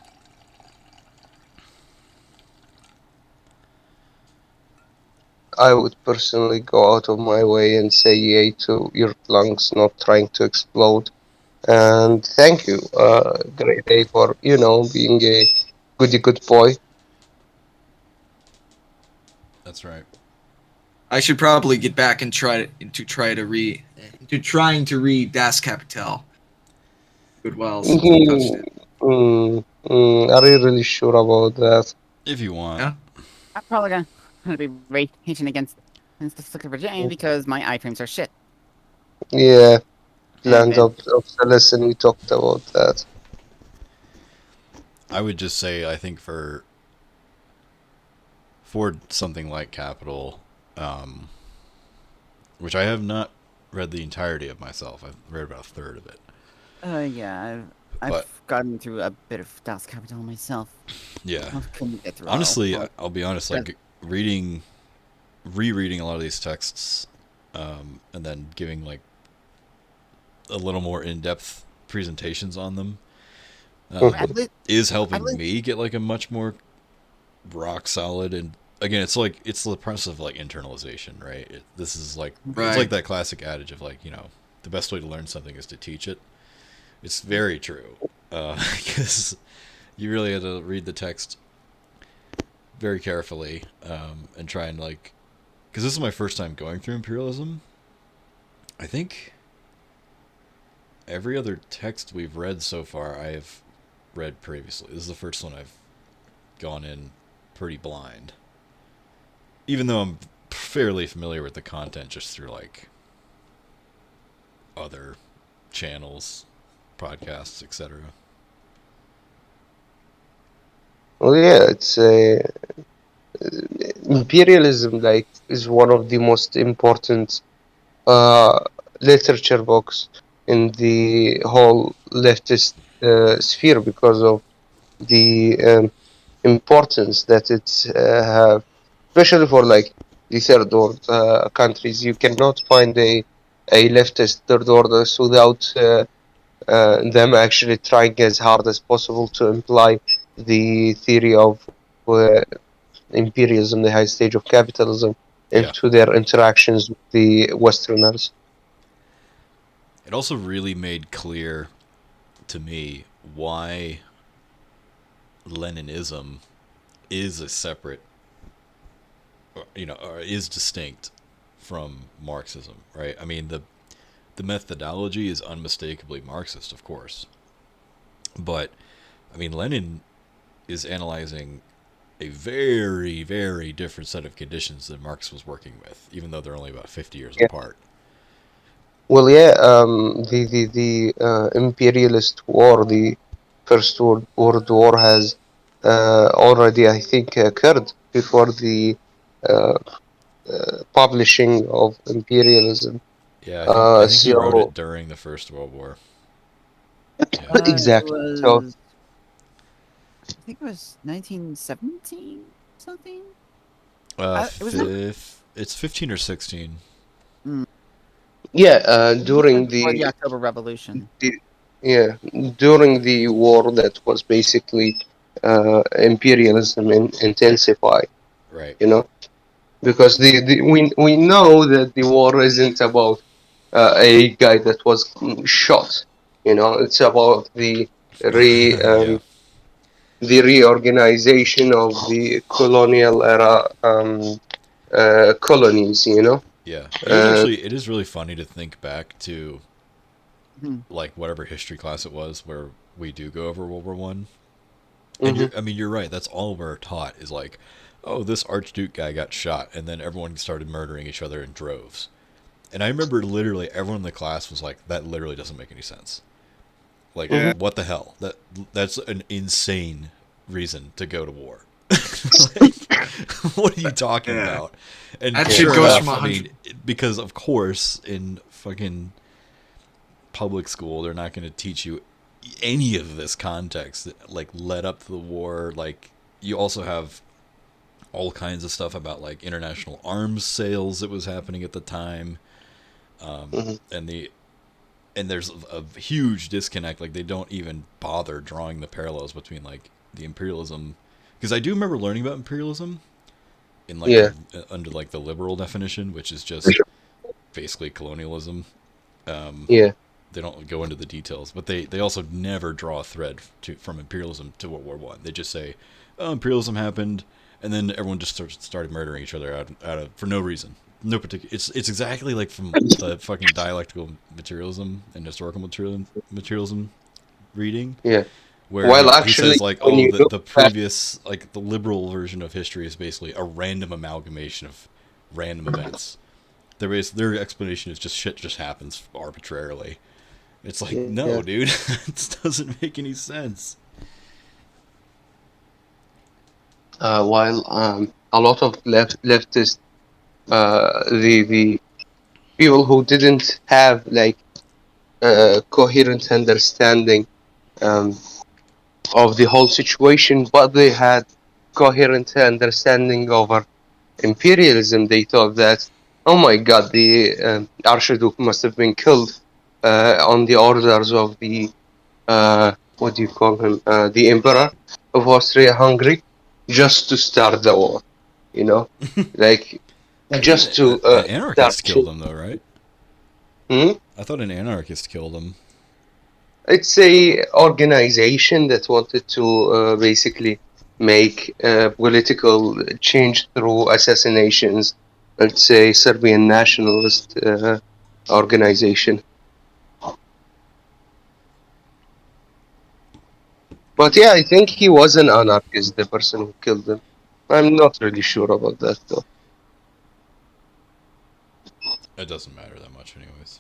I would personally go out of my way and say yay to your lungs not trying to explode. And thank you, Grade A, for, being a good boy. That's right. I should probably get back and trying to read Das Kapital. Good well, since I touched it. Are you really sure about that? If you want. Yeah. I'm probably gonna be raging against the Virginia because my iframes are shit. Yeah, And land of the lesson we talked about that. I would just say I think for something like Capital, which I have not read the entirety of myself. I've read about a third of it. Yeah, I've gotten through a bit of Das Kapital myself. Yeah. I couldn't get through Honestly, all. I'll be honest, like rereading a lot of these texts, and then giving like a little more in-depth presentations on them, is helping me get like a much more rock solid. And again, it's the process of like internalization, right? This is like It's like that classic adage of like, the best way to learn something is to teach it. It's very true, because you really have to read the text very carefully, and try and like, because this is my first time going through imperialism. I think every other text we've read so far, I have read previously. This is the first one I've gone in pretty blind. Even though I'm fairly familiar with the content just through like other channels, podcasts, etc. Well, yeah, it's imperialism. Like, is one of the most important literature books in the whole leftist sphere because of the importance that it have, especially for like the third world countries. You cannot find a leftist third orders without them actually trying as hard as possible to imply the theory of uh, imperialism, the high stage of capitalism, Yeah. into their interactions with the Westerners. It also really made clear to me why Leninism is a separate, or is distinct from Marxism, right? I mean, the methodology is unmistakably Marxist, of course. But, I mean, Lenin is analyzing a very, very different set of conditions than Marx was working with, even though they're only about 50 years Yeah. apart. Well, yeah, the imperialist war, the First World War, has already, I think, occurred before the uh, publishing of imperialism. Yeah, I think he wrote So it during the First World War. It exactly. So was. I think it was 1917 something. It was not. It's 15 or 16. yeah, Before during the October Revolution. yeah, during the war that was basically imperialism intensified. Right. You know, because we know that the war isn't about a guy that was shot. You know, it's about Yeah. the reorganization of the colonial era colonies. You know, Yeah. uh, It is really funny to think back to Mhm. like whatever history class it was where we do go over World War One. And mhm. you're right. That's all we're taught is like, oh, this Archduke guy got shot, and then everyone started murdering each other in droves. And I remember literally everyone in the class was like, that literally doesn't make any sense. Like, Yeah. what the hell? That's an insane reason to go to war. Like, what are you talking Yeah. about? And That shit sure goes enough, from I mean, because of course in fucking public school they're not going to teach you any of this context that like led up to the war. Like, you also have all kinds of stuff about like international arms sales that was happening at the time, Mhm. and there's a huge disconnect. Like, they don't even bother drawing the parallels between like the imperialism, because I do remember learning about imperialism in like Yeah. under like the liberal definition, which is just basically colonialism. Yeah. They don't go into the details, but they also never draw a thread from imperialism to World War One. They just say, oh, imperialism happened, and then everyone just started murdering each other out of for no reason, no particular. It's exactly like from the fucking dialectical materialism and historical materialism reading, Yeah. where While he actually, says like, when oh, you look the at previous, like the liberal version of history is basically a random amalgamation of random events. Their explanation is just shit just happens arbitrarily. It's like, no, yeah. dude, it doesn't make any sense. While a lot of leftists, the people who didn't have like coherent understanding um, of the whole situation, but they had coherent understanding over imperialism. They thought that, oh my God, the Archduke must have been killed on the orders of the what do you call him? The Emperor of Austria-Hungary, just to start the war. You know, like I think just to an start. anarchist killed him, though, right? Hmm? I thought an anarchist killed him. It's a organization that wanted to basically make political change through assassinations. It's a Serbian nationalist organization. But yeah, I think he was an anarchist, the person who killed him. I'm not really sure about that though. It doesn't matter that much, anyways.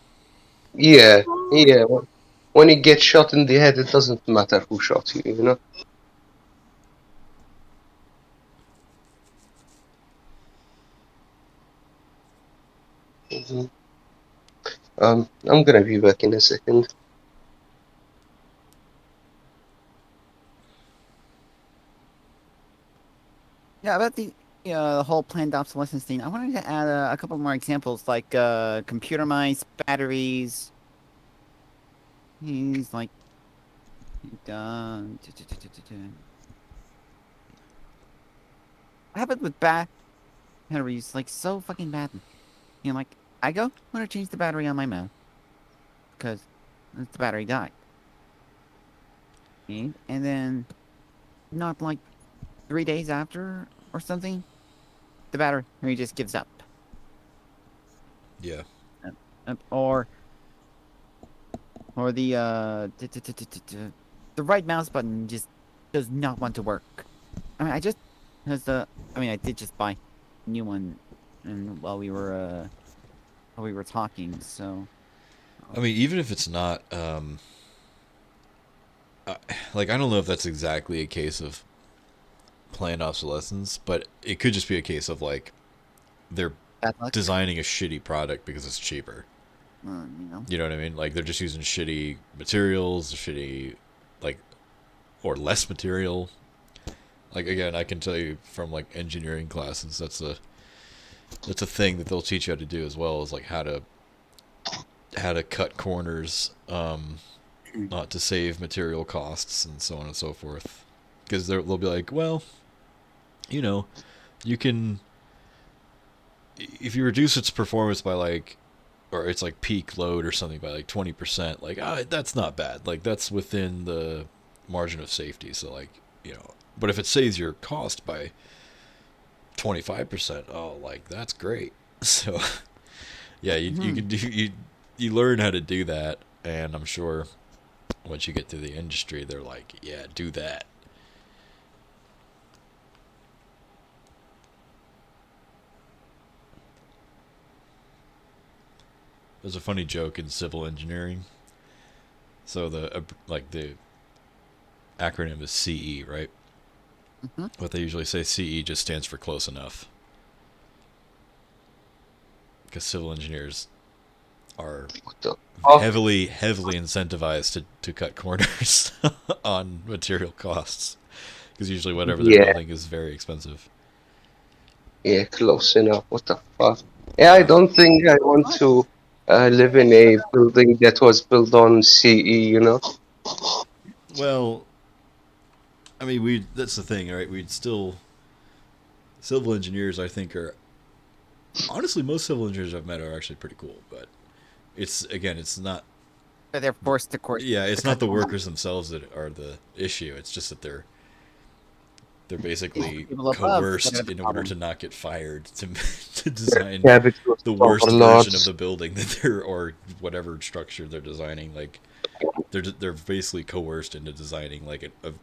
Yeah, yeah. When you get shot in the head, it doesn't matter who shot you, you know? Mhm. I'm gonna be back in a second. Yeah, about the whole planned obsolescence thing. I wanted to add a couple more examples, like computer mice, batteries. He's like, what happened with batteries? Like so fucking bad. You know, like I want to change the battery on my mouse because the battery died. And then, not like 3 days after or something, the battery just gives up. Yeah. Or the right mouse button just does not want to work. I mean, I did just buy a new one, and while we were talking, so. I mean, even if it's not, like, I don't know if that's exactly a case of planned obsolescence, but it could just be a case of, like, they're Bad luck. designing a shitty product because it's cheaper. You know what I mean? Like, they're just using shitty materials, like, or less material. Like, again, I can tell you from, like, engineering classes, that's a thing that they'll teach you how to do as well, is, like, how to cut corners, not to save material costs and so on and so forth. Because they'll be like, well, you know, you can, if you reduce its performance by like, or it's like peak load or something by like 20%, like, that's not bad. Like, that's within the margin of safety. So, like, you know, but if it saves your cost by 25%, oh, like, that's great. So, yeah, you can do, you learn how to do that, and I'm sure once you get to the industry, they're like, yeah, do that. There's a funny joke in civil engineering. So the acronym is CE, right? Mm-hmm. What they usually say, CE just stands for close enough. Because civil engineers are heavily incentivized to cut corners on material costs. Because usually whatever they're building is very expensive. Yeah, close enough. What the fuck? Yeah, I don't think I want to live in a building that was built on CE, you know? Well, I mean, that's the thing, right? Civil engineers, I think, are, honestly, most civil engineers I've met are actually pretty cool, but it's not. They're forced to course. Yeah, it's not the workers themselves that are the issue. It's just that they're basically coerced in order to not get fired to design the worst version of the building that they're, or whatever structure they're designing. Like, they're basically coerced into designing like a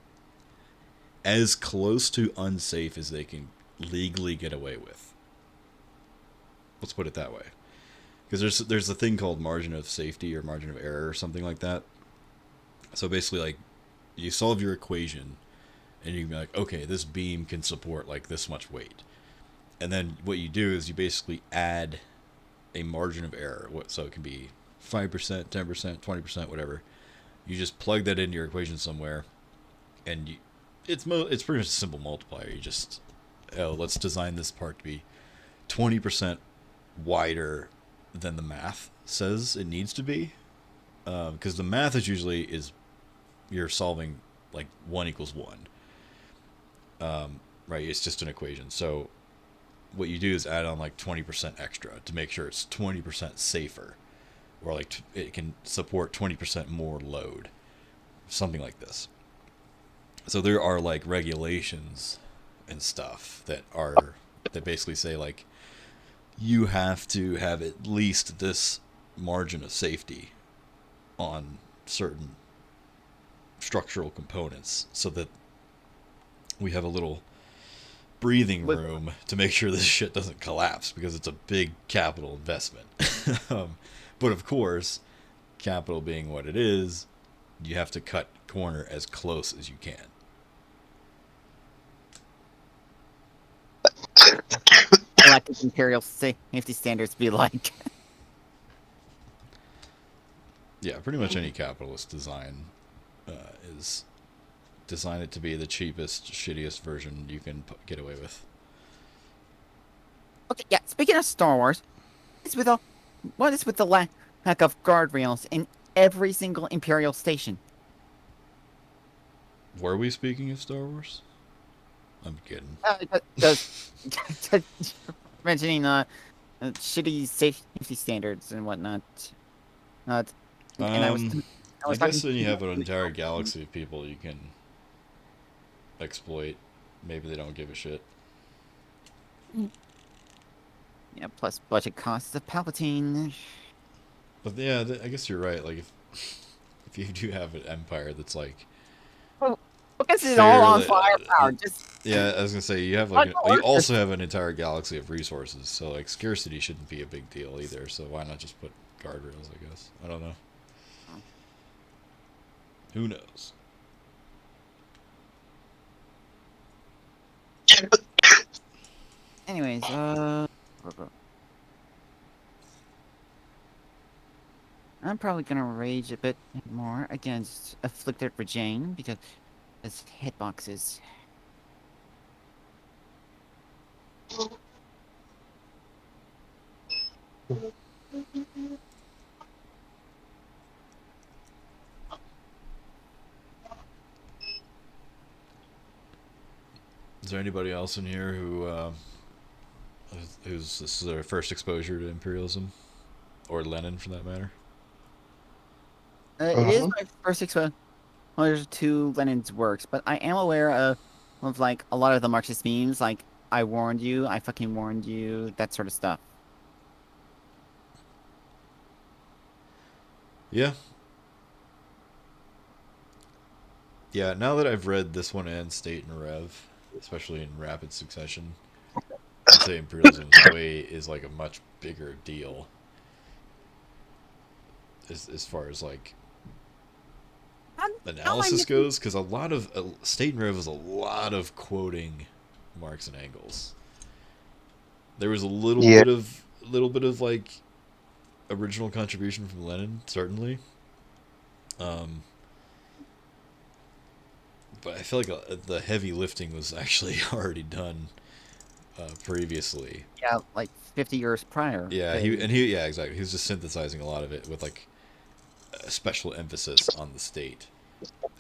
as close to unsafe as they can legally get away with. Let's put it that way. Because there's a thing called margin of safety or margin of error or something like that. So basically, like, you solve your equation, and you can be like, okay, this beam can support like this much weight. And then what you do is you basically add a margin of error. So it can be 5%, 10%, 20%, whatever. You just plug that into your equation somewhere, and it's pretty much a simple multiplier. You just, let's design this part to be 20% wider than the math says it needs to be, because the math is you're solving like 1 = 1, right? It's just an equation. So what you do is add on like 20% extra to make sure it's 20% safer, or like it can support 20% more load, something like this. So there are like regulations and stuff that basically say, like, you have to have at least this margin of safety on certain structural components so that we have a little breathing With- room to make sure this shit doesn't collapse, because it's a big capital investment. But of course, capital being what it is, you have to cut corner as close as you can. Galactic Imperial safety standards be like. Yeah, pretty much any capitalist design is design it to be the cheapest, shittiest version you can get away with. Okay, yeah. Speaking of Star Wars, what is with the lack of guardrails in every single Imperial station? Were we speaking of Star Wars? I'm kidding. Does mentioning shitty safety standards and whatnot. And I was I talking guess when you to- have an entire galaxy of people you can exploit, maybe they don't give a shit. Yeah, plus budget costs of Palpatine. But yeah, I guess you're right. Like if you do have an empire that's like, Because it's all on fairly- firepower. Just yeah, I was gonna say you have Like, you also have an entire galaxy of resources, so like scarcity shouldn't be a big deal either. So why not just put guardrails? I guess I don't know. Who knows? anyways, I'm probably gonna rage a bit more against Afflicted Regime because his hitboxes. Is there anybody else in here who's this is their first exposure to imperialism, or Lenin for that matter? It is my first exposure to Lenin's works, but I am aware of like a lot of the Marxist memes, like "I warned you," "I fucking warned you," that sort of stuff. Yeah. Yeah, now that I've read this one and State and Rev, especially in rapid succession, I'd say imperialism is like a much bigger deal as far as like analysis goes, because a lot of State and Rev was a lot of quoting Marx and Engels. There was a little bit of like original contribution from Lenin, certainly. But I feel like the heavy lifting was actually already done previously. Yeah, like 50 years prior. Yeah, yeah, exactly. He was just synthesizing a lot of it with like a special emphasis on the state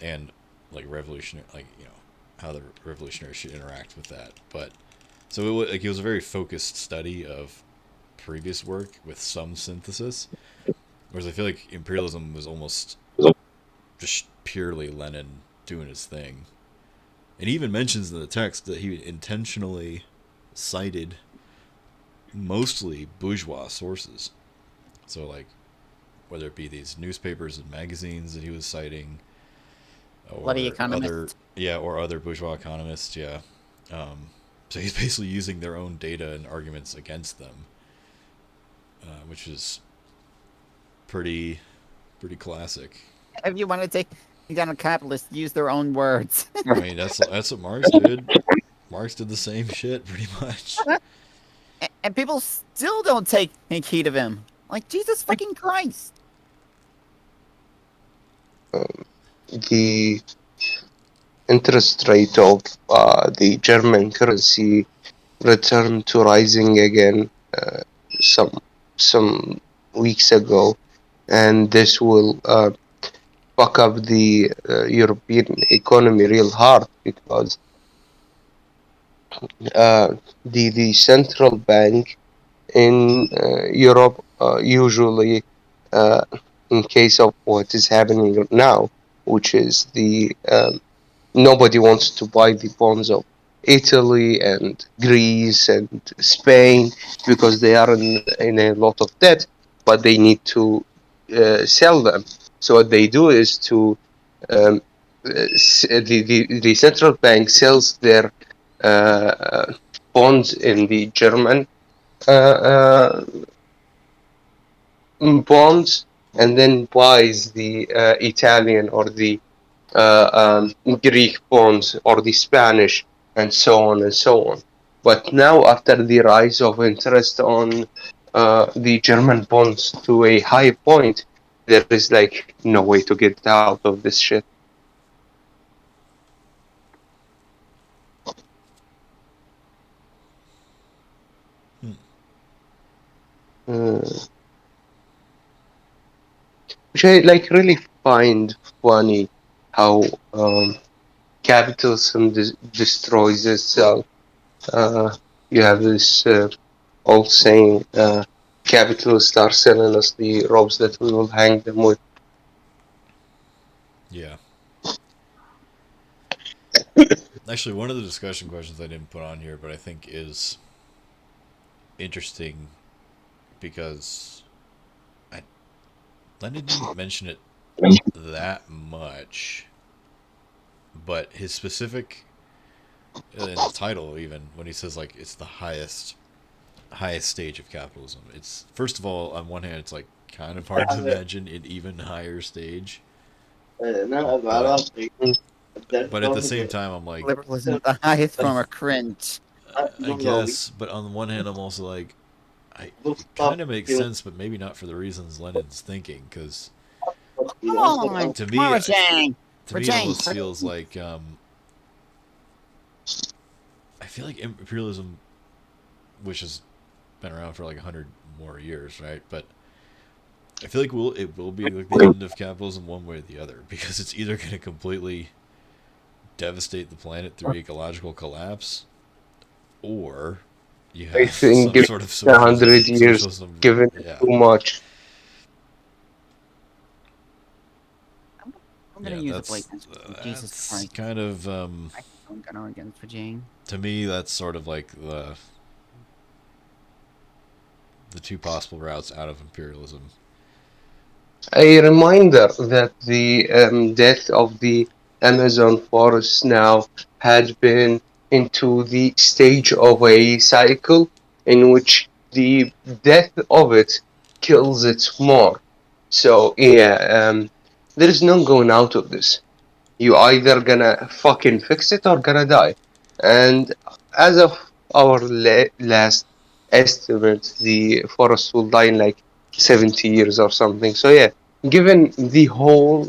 and like revolutionary, like how the revolutionaries should interact with that. But so it was a very focused study of previous work with some synthesis, whereas I feel like imperialism was almost just purely Lenin doing his thing. And he even mentions in the text that he intentionally cited mostly bourgeois sources. So like whether it be these newspapers and magazines that he was citing, or Bloody economists. other bourgeois economists, yeah. So he's basically using their own data and arguments against them, which is pretty classic. If you want to take down a capitalist, use their own words. I mean, that's what Marx did. Marx did the same shit, pretty much. And people still don't take heed of him. Like, Jesus fucking Christ. The interest rate of the German currency returned to rising again some weeks ago, and this will fuck up the European economy real hard, because the central bank in Europe usually, in case of what is happening now, which is the nobody wants to buy the bonds of Italy and Greece and Spain because they are in a lot of debt, but they need to sell them. So what they do is to the central bank sells their bonds in the German uh, bonds, and then buys the Italian or the Greek bonds or the Spanish, and so on and so on. But now, after the rise of interest on the German bonds to a high point, there is like no way to get out of this shit. Uh, which I like really find funny how capitalism destroys itself. You have this old saying, capitalists are selling us the ropes that we will hang them with. Yeah. Actually, one of the discussion questions I didn't put on here, but I think is interesting because Lenin didn't mention it that much, but his specific in the title, even when he says like it's the highest stage of capitalism, it's first of all, on one hand, it's like kind of hard to imagine an even higher stage, but at the same time, I'm like, Liberalism, the highest form of cringe. I guess, but on the one hand, I'm also like, it kind of makes sense, but maybe not for the reasons Lenin's thinking, because Come on, to come me, on, Rajang. it almost feels like I feel like imperialism, which has been around for like 100 more years, right? But I feel like it will be like the end of capitalism one way or the other, because it's either going to completely devastate the planet through ecological collapse, or you I have think some sort of 100 years socialism. given Yeah. too much. I'm gonna use a blade pencil. Jesus That's Christ. kind of I'm gonna against Rajang. to me, that's sort of like the two possible routes out of imperialism. A reminder that the death of the Amazon forest now had been into the stage of a cycle in which the death of it kills it more. So yeah, there is no going out of this. You either gonna fucking fix it or gonna die. And as of our last estimate, the forest will die in like 70 years or something. So yeah, given the whole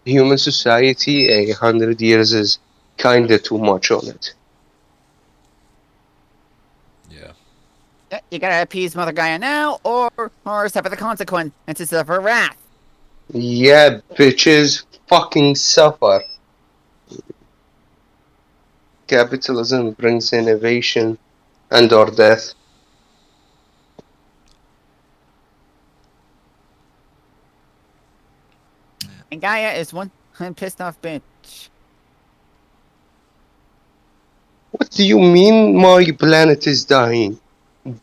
human society, 100 years is kinda too much on it. Yeah. Yeah, you gotta appease Mother Gaia now, or suffer the consequences of her wrath. Yeah, bitches, fucking suffer. Capitalism brings innovation and or death. And Gaia is one pissed off bitch. What do you mean my planet is dying?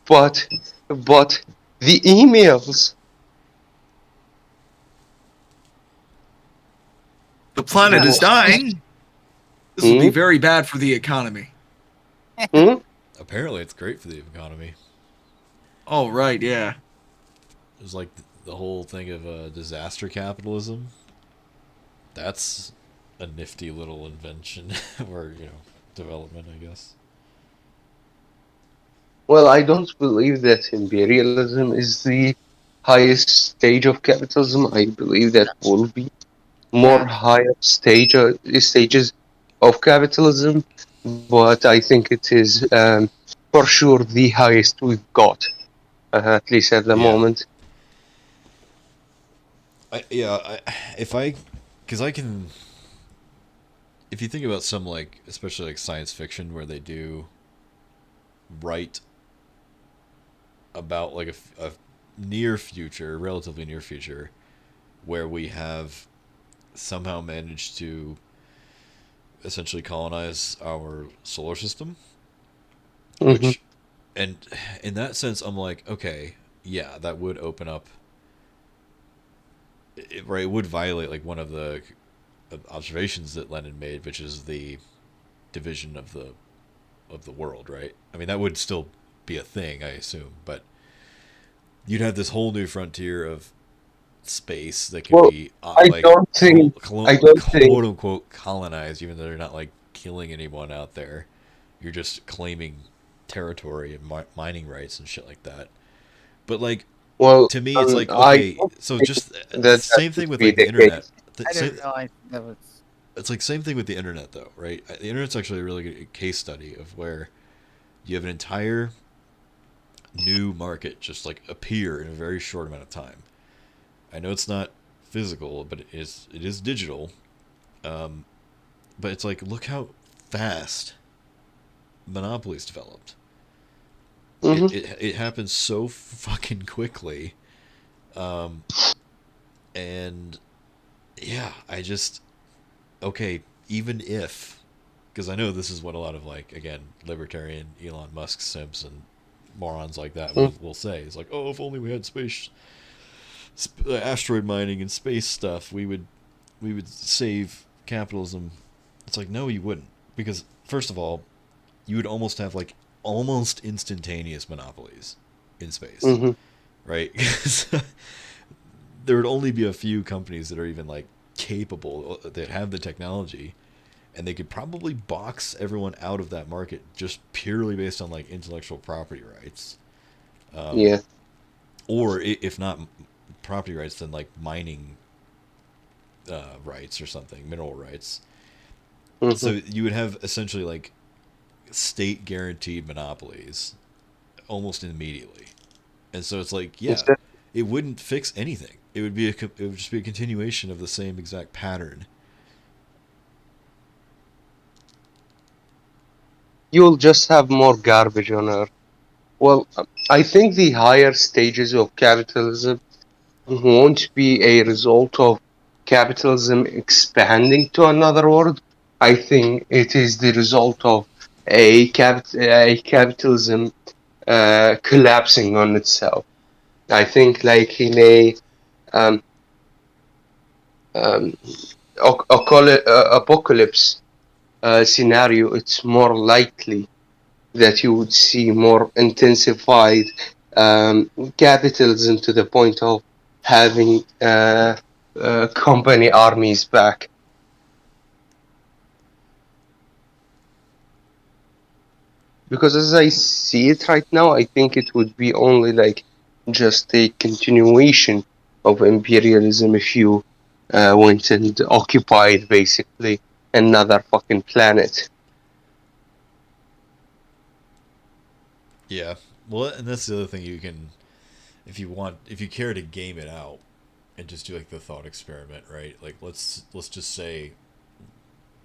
But the emails. The planet is dying. This will be very bad for the economy. Hmm? Apparently, it's great for the economy. Oh, right, yeah. There's like the whole thing of disaster capitalism. That's a nifty little invention or development, I guess. Well, I don't believe that imperialism is the highest stage of capitalism. I believe that will be more higher stages of capitalism, but I think it is for sure the highest we've got, at least at the moment. Because I can, if you think about some like, especially like science fiction, where they do write about like a near future, relatively near future, where we have somehow managed to essentially colonize our solar system, which, and in that sense, I'm like, okay, yeah, that would open up. It would violate like one of the observations that Lenin made, which is the division of the world, right? I mean, that would still be a thing, I assume, but you'd have this whole new frontier of space that can Well, be I like don't think I don't think quote unquote colonized, even though they're not like killing anyone out there. You're just claiming territory and mining rights and shit like that. But like well to me, it's like I okay, don't so think just that that same thing would with be like the the internet. case. I didn't realize that was. It's like same thing with the internet though, right? The internet's actually a really good case study of where you have an entire new market just like appear in a very short amount of time. I know it's not physical, but it is digital. Um, but it's like look how fast monopolies developed. Hmm. It happens so fucking quickly, um, and yeah, I just okay. Even if, because I know this is what a lot of like again libertarian Elon Musk simps and morons like that will say. It's like, oh, if only we had asteroid mining and space stuff, we would save capitalism. It's like no, you wouldn't, because first of all, you would almost have like almost instantaneous monopolies in space, Hmm. right? There would only be a few companies that are even like capable that have the technology, and they could probably box everyone out of that market just purely based on like intellectual property rights, um, Yeah. or if not property rights, then like mining rights or something, mineral rights. So Hmm. you would have essentially like state guaranteed monopolies almost immediately, and so it's like yeah, it wouldn't fix anything. It would just be a continuation of the same exact pattern. You'll just have more garbage on Earth. Well, I think the higher stages of capitalism won't be a result of capitalism expanding to another world. I think it is the result of a capitalism collapsing on itself. I think, like in a um, um, apocalypse scenario, it's more likely that you would see more intensified capitalism to the point of having company armies back. Because as I see it right now, I think it would be only like just a continuation of imperialism if you went and occupied basically another fucking planet. Yeah, well, and that's the other thing you can, if you care to game it out and just do like the thought experiment, right? Like let's just say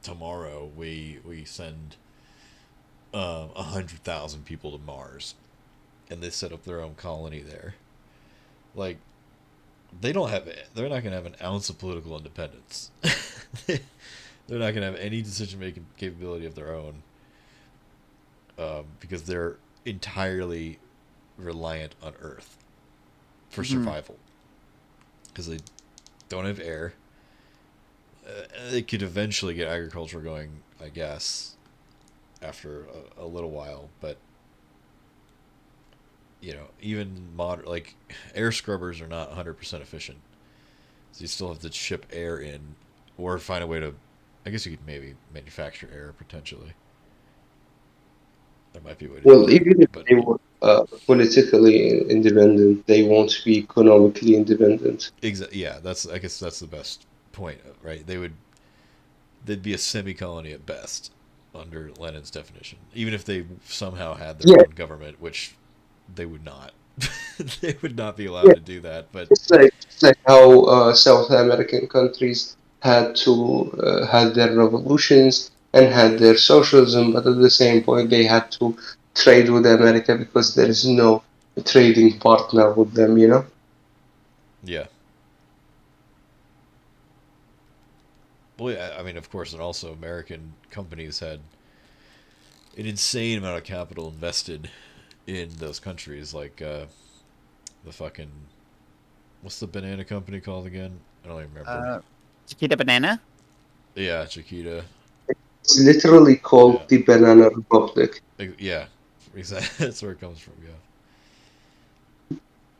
tomorrow we send 100,000 people to Mars, and they set up their own colony there. Like they're not gonna have an ounce of political independence. They're not gonna have any decision making capability of their own, because they're entirely reliant on Earth for Mhm. survival. Because they don't have air. They could eventually get agriculture going, I guess, after a little while, but even modern like air scrubbers are not 100% efficient, so you still have to ship air in, or find a way to. I guess you could maybe manufacture air potentially. There might be a way to do Well, that, even if but they were politically independent, they won't be economically independent. yeah, I guess that's the best point, right? They'd be a semi-colony at best under Lenin's definition, even if they somehow had their Yeah, own government, which they would not. They would not be allowed yeah. to do that. But Just like how South American countries had their revolutions and had their socialism, but at the same point they had to trade with America because there is no trading partner with them. You know. yeah, well, yeah, I mean, of course, and also American companies had an insane amount of capital invested in those countries, like the fucking what's the banana company called again? I don't even remember. Chiquita Banana. Yeah, Chiquita. It's literally called Yeah. the Banana Republic, Yeah. Exactly. That's where it comes from. Yeah.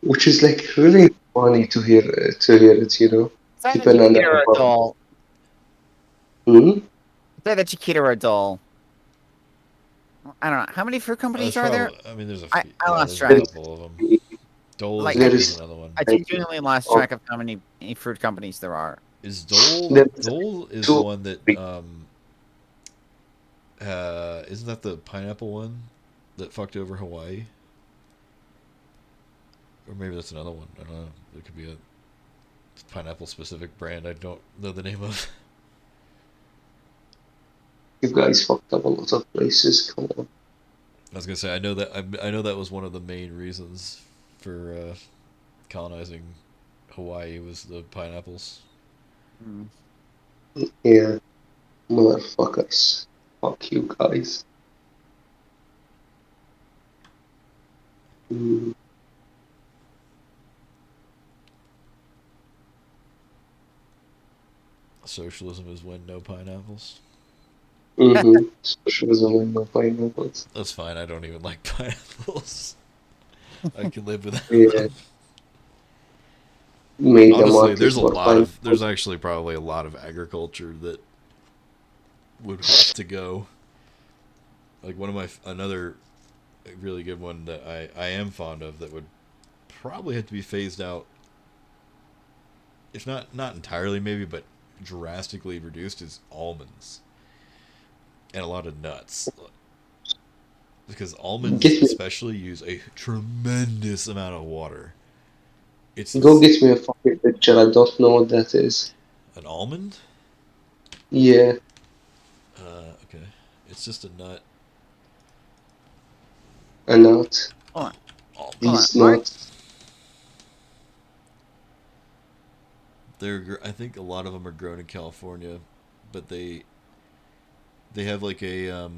which is like really funny to hear it. It's The either Banana Chiquita or a Republic. doll. Hmm? It's either Chiquita or a doll. I don't know. How many fruit companies There's are there? probably. I mean, there's a I, few. I Yeah, lost there's a track. There's couple of them. Dole Like, there I, is is another one. I genuinely lost track of how many fruit companies there are. Is Dole? there's Dole is the two. one that isn't that the pineapple one that fucked over Hawaii? Or maybe that's another one. I don't know. There could be a pineapple specific brand I don't know the name of. You guys fucked up a lot of places. Come on. I was gonna say I know that was one of the main reasons for colonizing Hawaii was the pineapples. Hmm. Yeah, motherfuckers. Fuck you guys. Mm-hmm. Socialism is when no pineapples. Socialism and no pineapples. That's fine. I don't even like pineapples. I can live without Yeah, them. made a Honestly, market for there's pineapples. actually probably a lot of agriculture that would have to go. Like one of another really good one that I am fond of that would probably have to be phased out, if not entirely maybe, but drastically reduced, is almonds and a lot of nuts. Because almonds Get me, especially use a tremendous amount of water. It's go this get me a fucking picture. I don't know what that is. an almond? Yeah, Okay. It's just a nut. a nut. Hold on. Hold on. Almond. These Aren't nuts. I think a lot of them are grown in California, but they have like a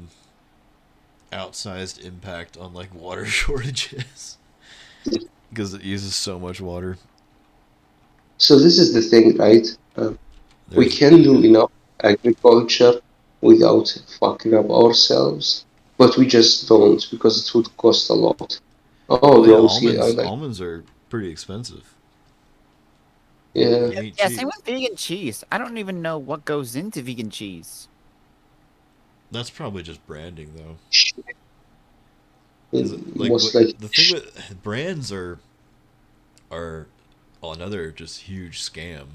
outsized impact on like water shortages because it uses so much water. So this is the thing, right? We There's can do yeah. enough agriculture without fucking up ourselves, but we just don't because it would cost a lot. Oh, Oh yeah, Rosie, I like. almonds are pretty expensive. Yeah, They ain't yeah, cheap. same with vegan cheese. I don't even know what goes into vegan cheese. That's probably just branding though. shit. Because like Most like the thing with brands are another just huge scam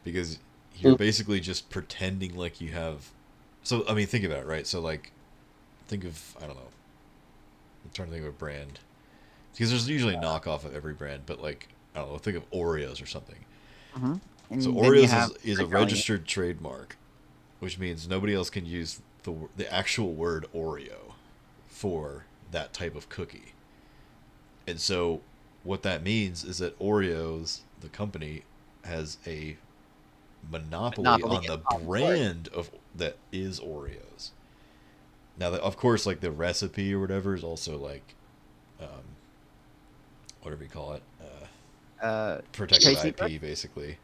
because you're basically just pretending like you have. So I mean, think about it, right? So like, think of I don't know. I'm trying to think of a brand because there's usually a knockoff of every brand, but like I don't know. Think of Oreos or something. Hmm. So And then you Oreos have is a rebellion. registered trademark, which means nobody else can use the actual word Oreo for that type of cookie. And so what that means is that Oreos, the company, has a monopoly Monopoly on the on wood. brand of that is Oreos. Now, of course, like the recipe or whatever is also like, um, whatever you call it, protected Trade secret. IP, basically.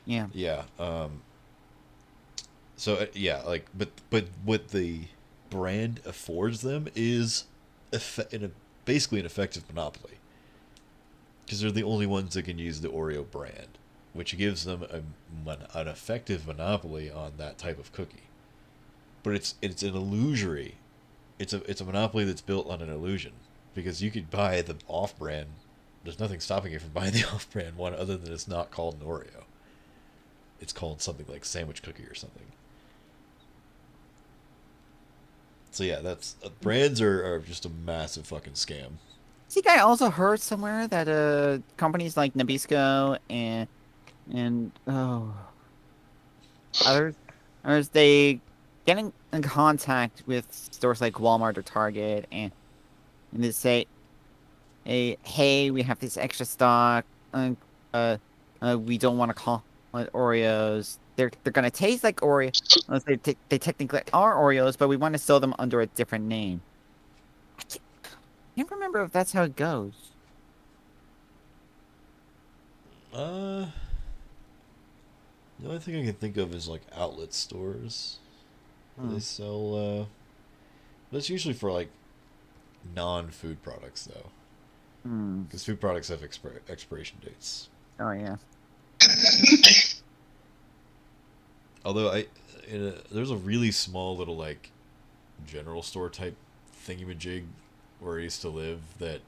Yeah. Yeah. So yeah, like, but what the brand affords them is basically an effective monopoly because they're the only ones that can use the Oreo brand, which gives them an effective monopoly on that type of cookie. But it's an illusory. It's a monopoly that's built on an illusion because you could buy the off-brand. There's nothing stopping you from buying the off-brand one other than it's not called an Oreo. It's called something like sandwich cookie or something. So yeah, that's brands are just a massive fucking scam. I think I also heard somewhere that companies like Nabisco and others they get in contact with stores like Walmart or Target and they say, hey, we have this extra stock. Uh, uh, we don't want to call it Oreos. They're gonna taste like Oreo. They technically are Oreos, but we want to sell them under a different name. I can't remember if that's how it goes. The only thing I can think of is like outlet stores. Where they sell. That's usually for like non-food products though, Hmm. because food products have expiration dates. Oh yeah. Although there's a really small little like general store type thingamajig where I used to live that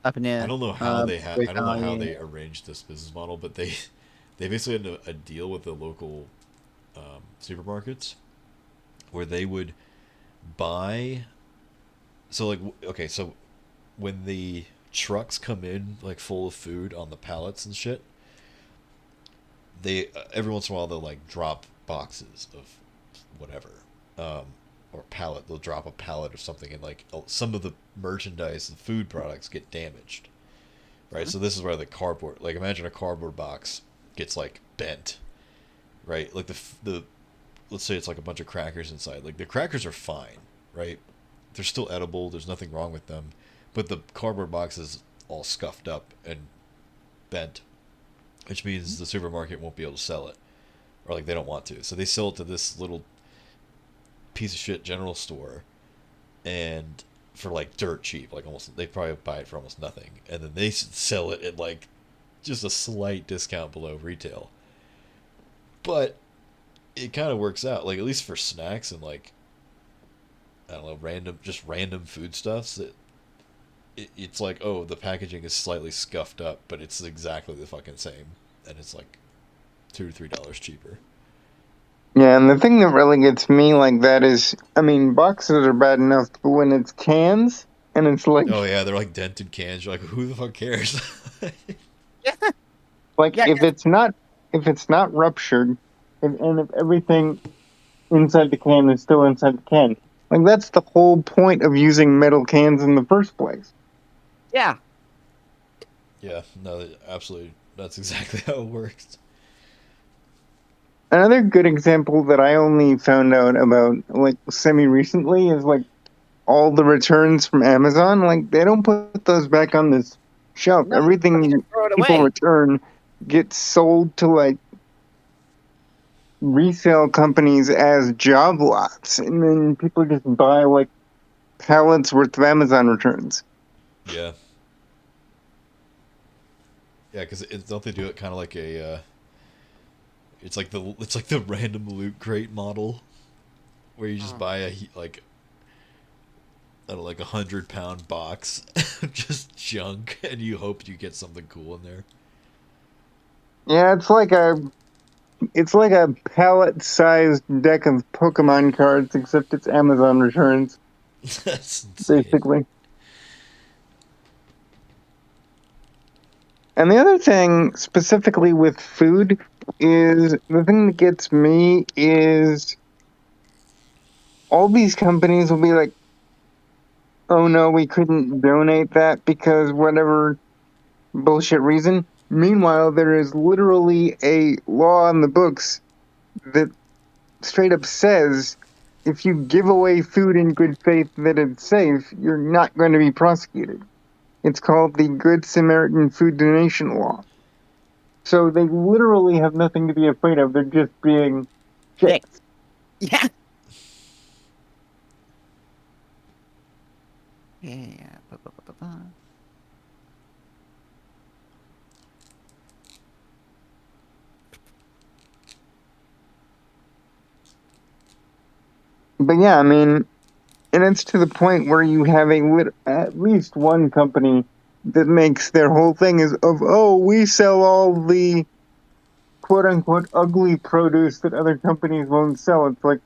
Up in I the don't know how I don't know how Valley. they arranged this business model, but they basically had a deal with the local supermarkets where they would buy. So like okay, so when the trucks come in like full of food on the pallets and shit, they every once in a while they'll like drop boxes of whatever, or pallet. They'll drop a pallet or something, and like some of the merchandise and food products get damaged. Right, so this is where the cardboard, like imagine a cardboard box gets like bent, right? Like the let's say it's like a bunch of crackers inside. Like the crackers are fine, right? They're still edible. There's nothing wrong with them, but the cardboard box is all scuffed up and bent, which means the supermarket won't be able to sell it, or like they don't want to. So they sell it to this little piece of shit general store, and for like dirt cheap, like almost they probably buy it for almost nothing, and then they sell it at like just a slight discount below retail. But it kind of works out, like at least for snacks and like I don't know, random foodstuffs. It's like, oh, the packaging is slightly scuffed up, but it's exactly the fucking same, and it's like $2 to $3 cheaper. Yeah, and the thing that really gets me like that is, I mean, boxes are bad enough, but when it's cans and it's like, Oh yeah, they're like dented cans. You're like, who the fuck cares? like Yeah, if it's not ruptured, and if everything inside the can is still inside the can, like that's the whole point of using metal cans in the first place. Yeah. Yeah, no, absolutely. That's exactly how it works. Another good example that I only found out about like semi recently is like all the returns from Amazon. Like they don't put those back on this shelf. No, Everything just throw it people away. return gets sold to like resale companies as job lots, and then people just buy like pallets worth of Amazon returns. Yeah. Yeah, because don't they do it kind of like it's like the random loot crate model, where you just buy like I don't know, like 100-pound box of just junk, and you hope you get something cool in there. Yeah, it's like a pallet-sized deck of Pokemon cards, except it's Amazon returns, That's insane. basically. And the other thing, specifically with food, is the thing that gets me is all these companies will be like, oh no, we couldn't donate that because whatever bullshit reason. Meanwhile, there is literally a law on the books that straight up says if you give away food in good faith that it's safe, you're not going to be prosecuted. It's called the Good Samaritan Food Donation Law. So they literally have nothing to be afraid of. They're just being dicks. Yeah. Yeah. Ba-ba-ba-ba-ba. But yeah, I mean, and it's to the point where you have at least one company that makes their whole thing is of, oh, we sell all the quote unquote ugly produce that other companies won't sell. It's like,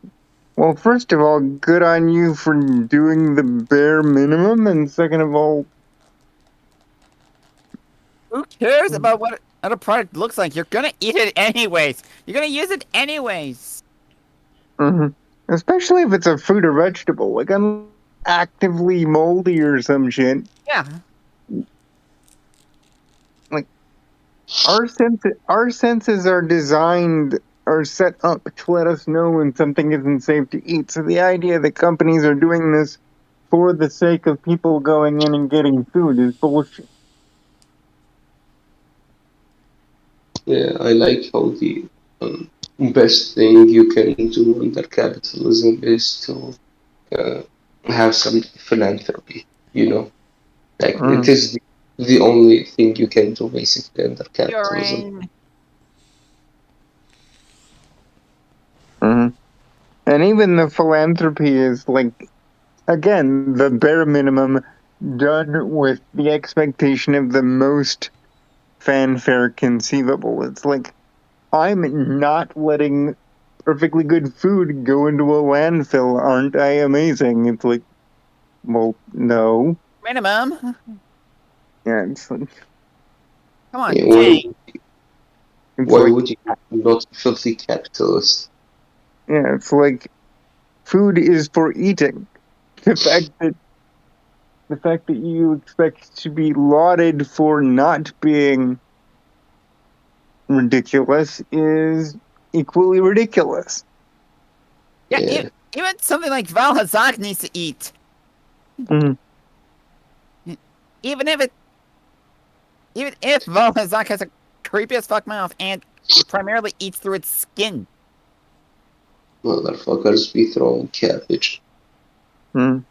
well, first of all, good on you for doing the bare minimum, and second of all, Who cares about what a product looks like? You're gonna eat it anyways. You're gonna use it anyways. especially if it's a fruit or vegetable, like I'm actively moldy or some shit. Yeah. Like our senses are set up to let us know when something isn't safe to eat. So the idea that companies are doing this for the sake of people going in and getting food is bullshit. Yeah, I like how the best thing you can do under capitalism is to uh, have some philanthropy. You know, like it Mm, is the only thing you can do basically under capitalism. Urine. mm. And even the philanthropy is like, again, the bare minimum done with the expectation of the most fanfare conceivable. It's like, I'm not letting perfectly good food go into a landfill. Aren't I amazing? It's like, well, no. Minimum. Yeah, it's like, Come on, Yeah, dang. it's why like, would you not a filthy capitalist? yeah, it's like food is for eating. The fact that you expect to be lauded for not being ridiculous is equally ridiculous. Yeah, Yeah, even something like Valhazak needs to eat. Mm, Even if it, even if Valhazak has a creepy as fuck mouth and primarily eats through its skin. motherfuckers be throwing cabbage. mm.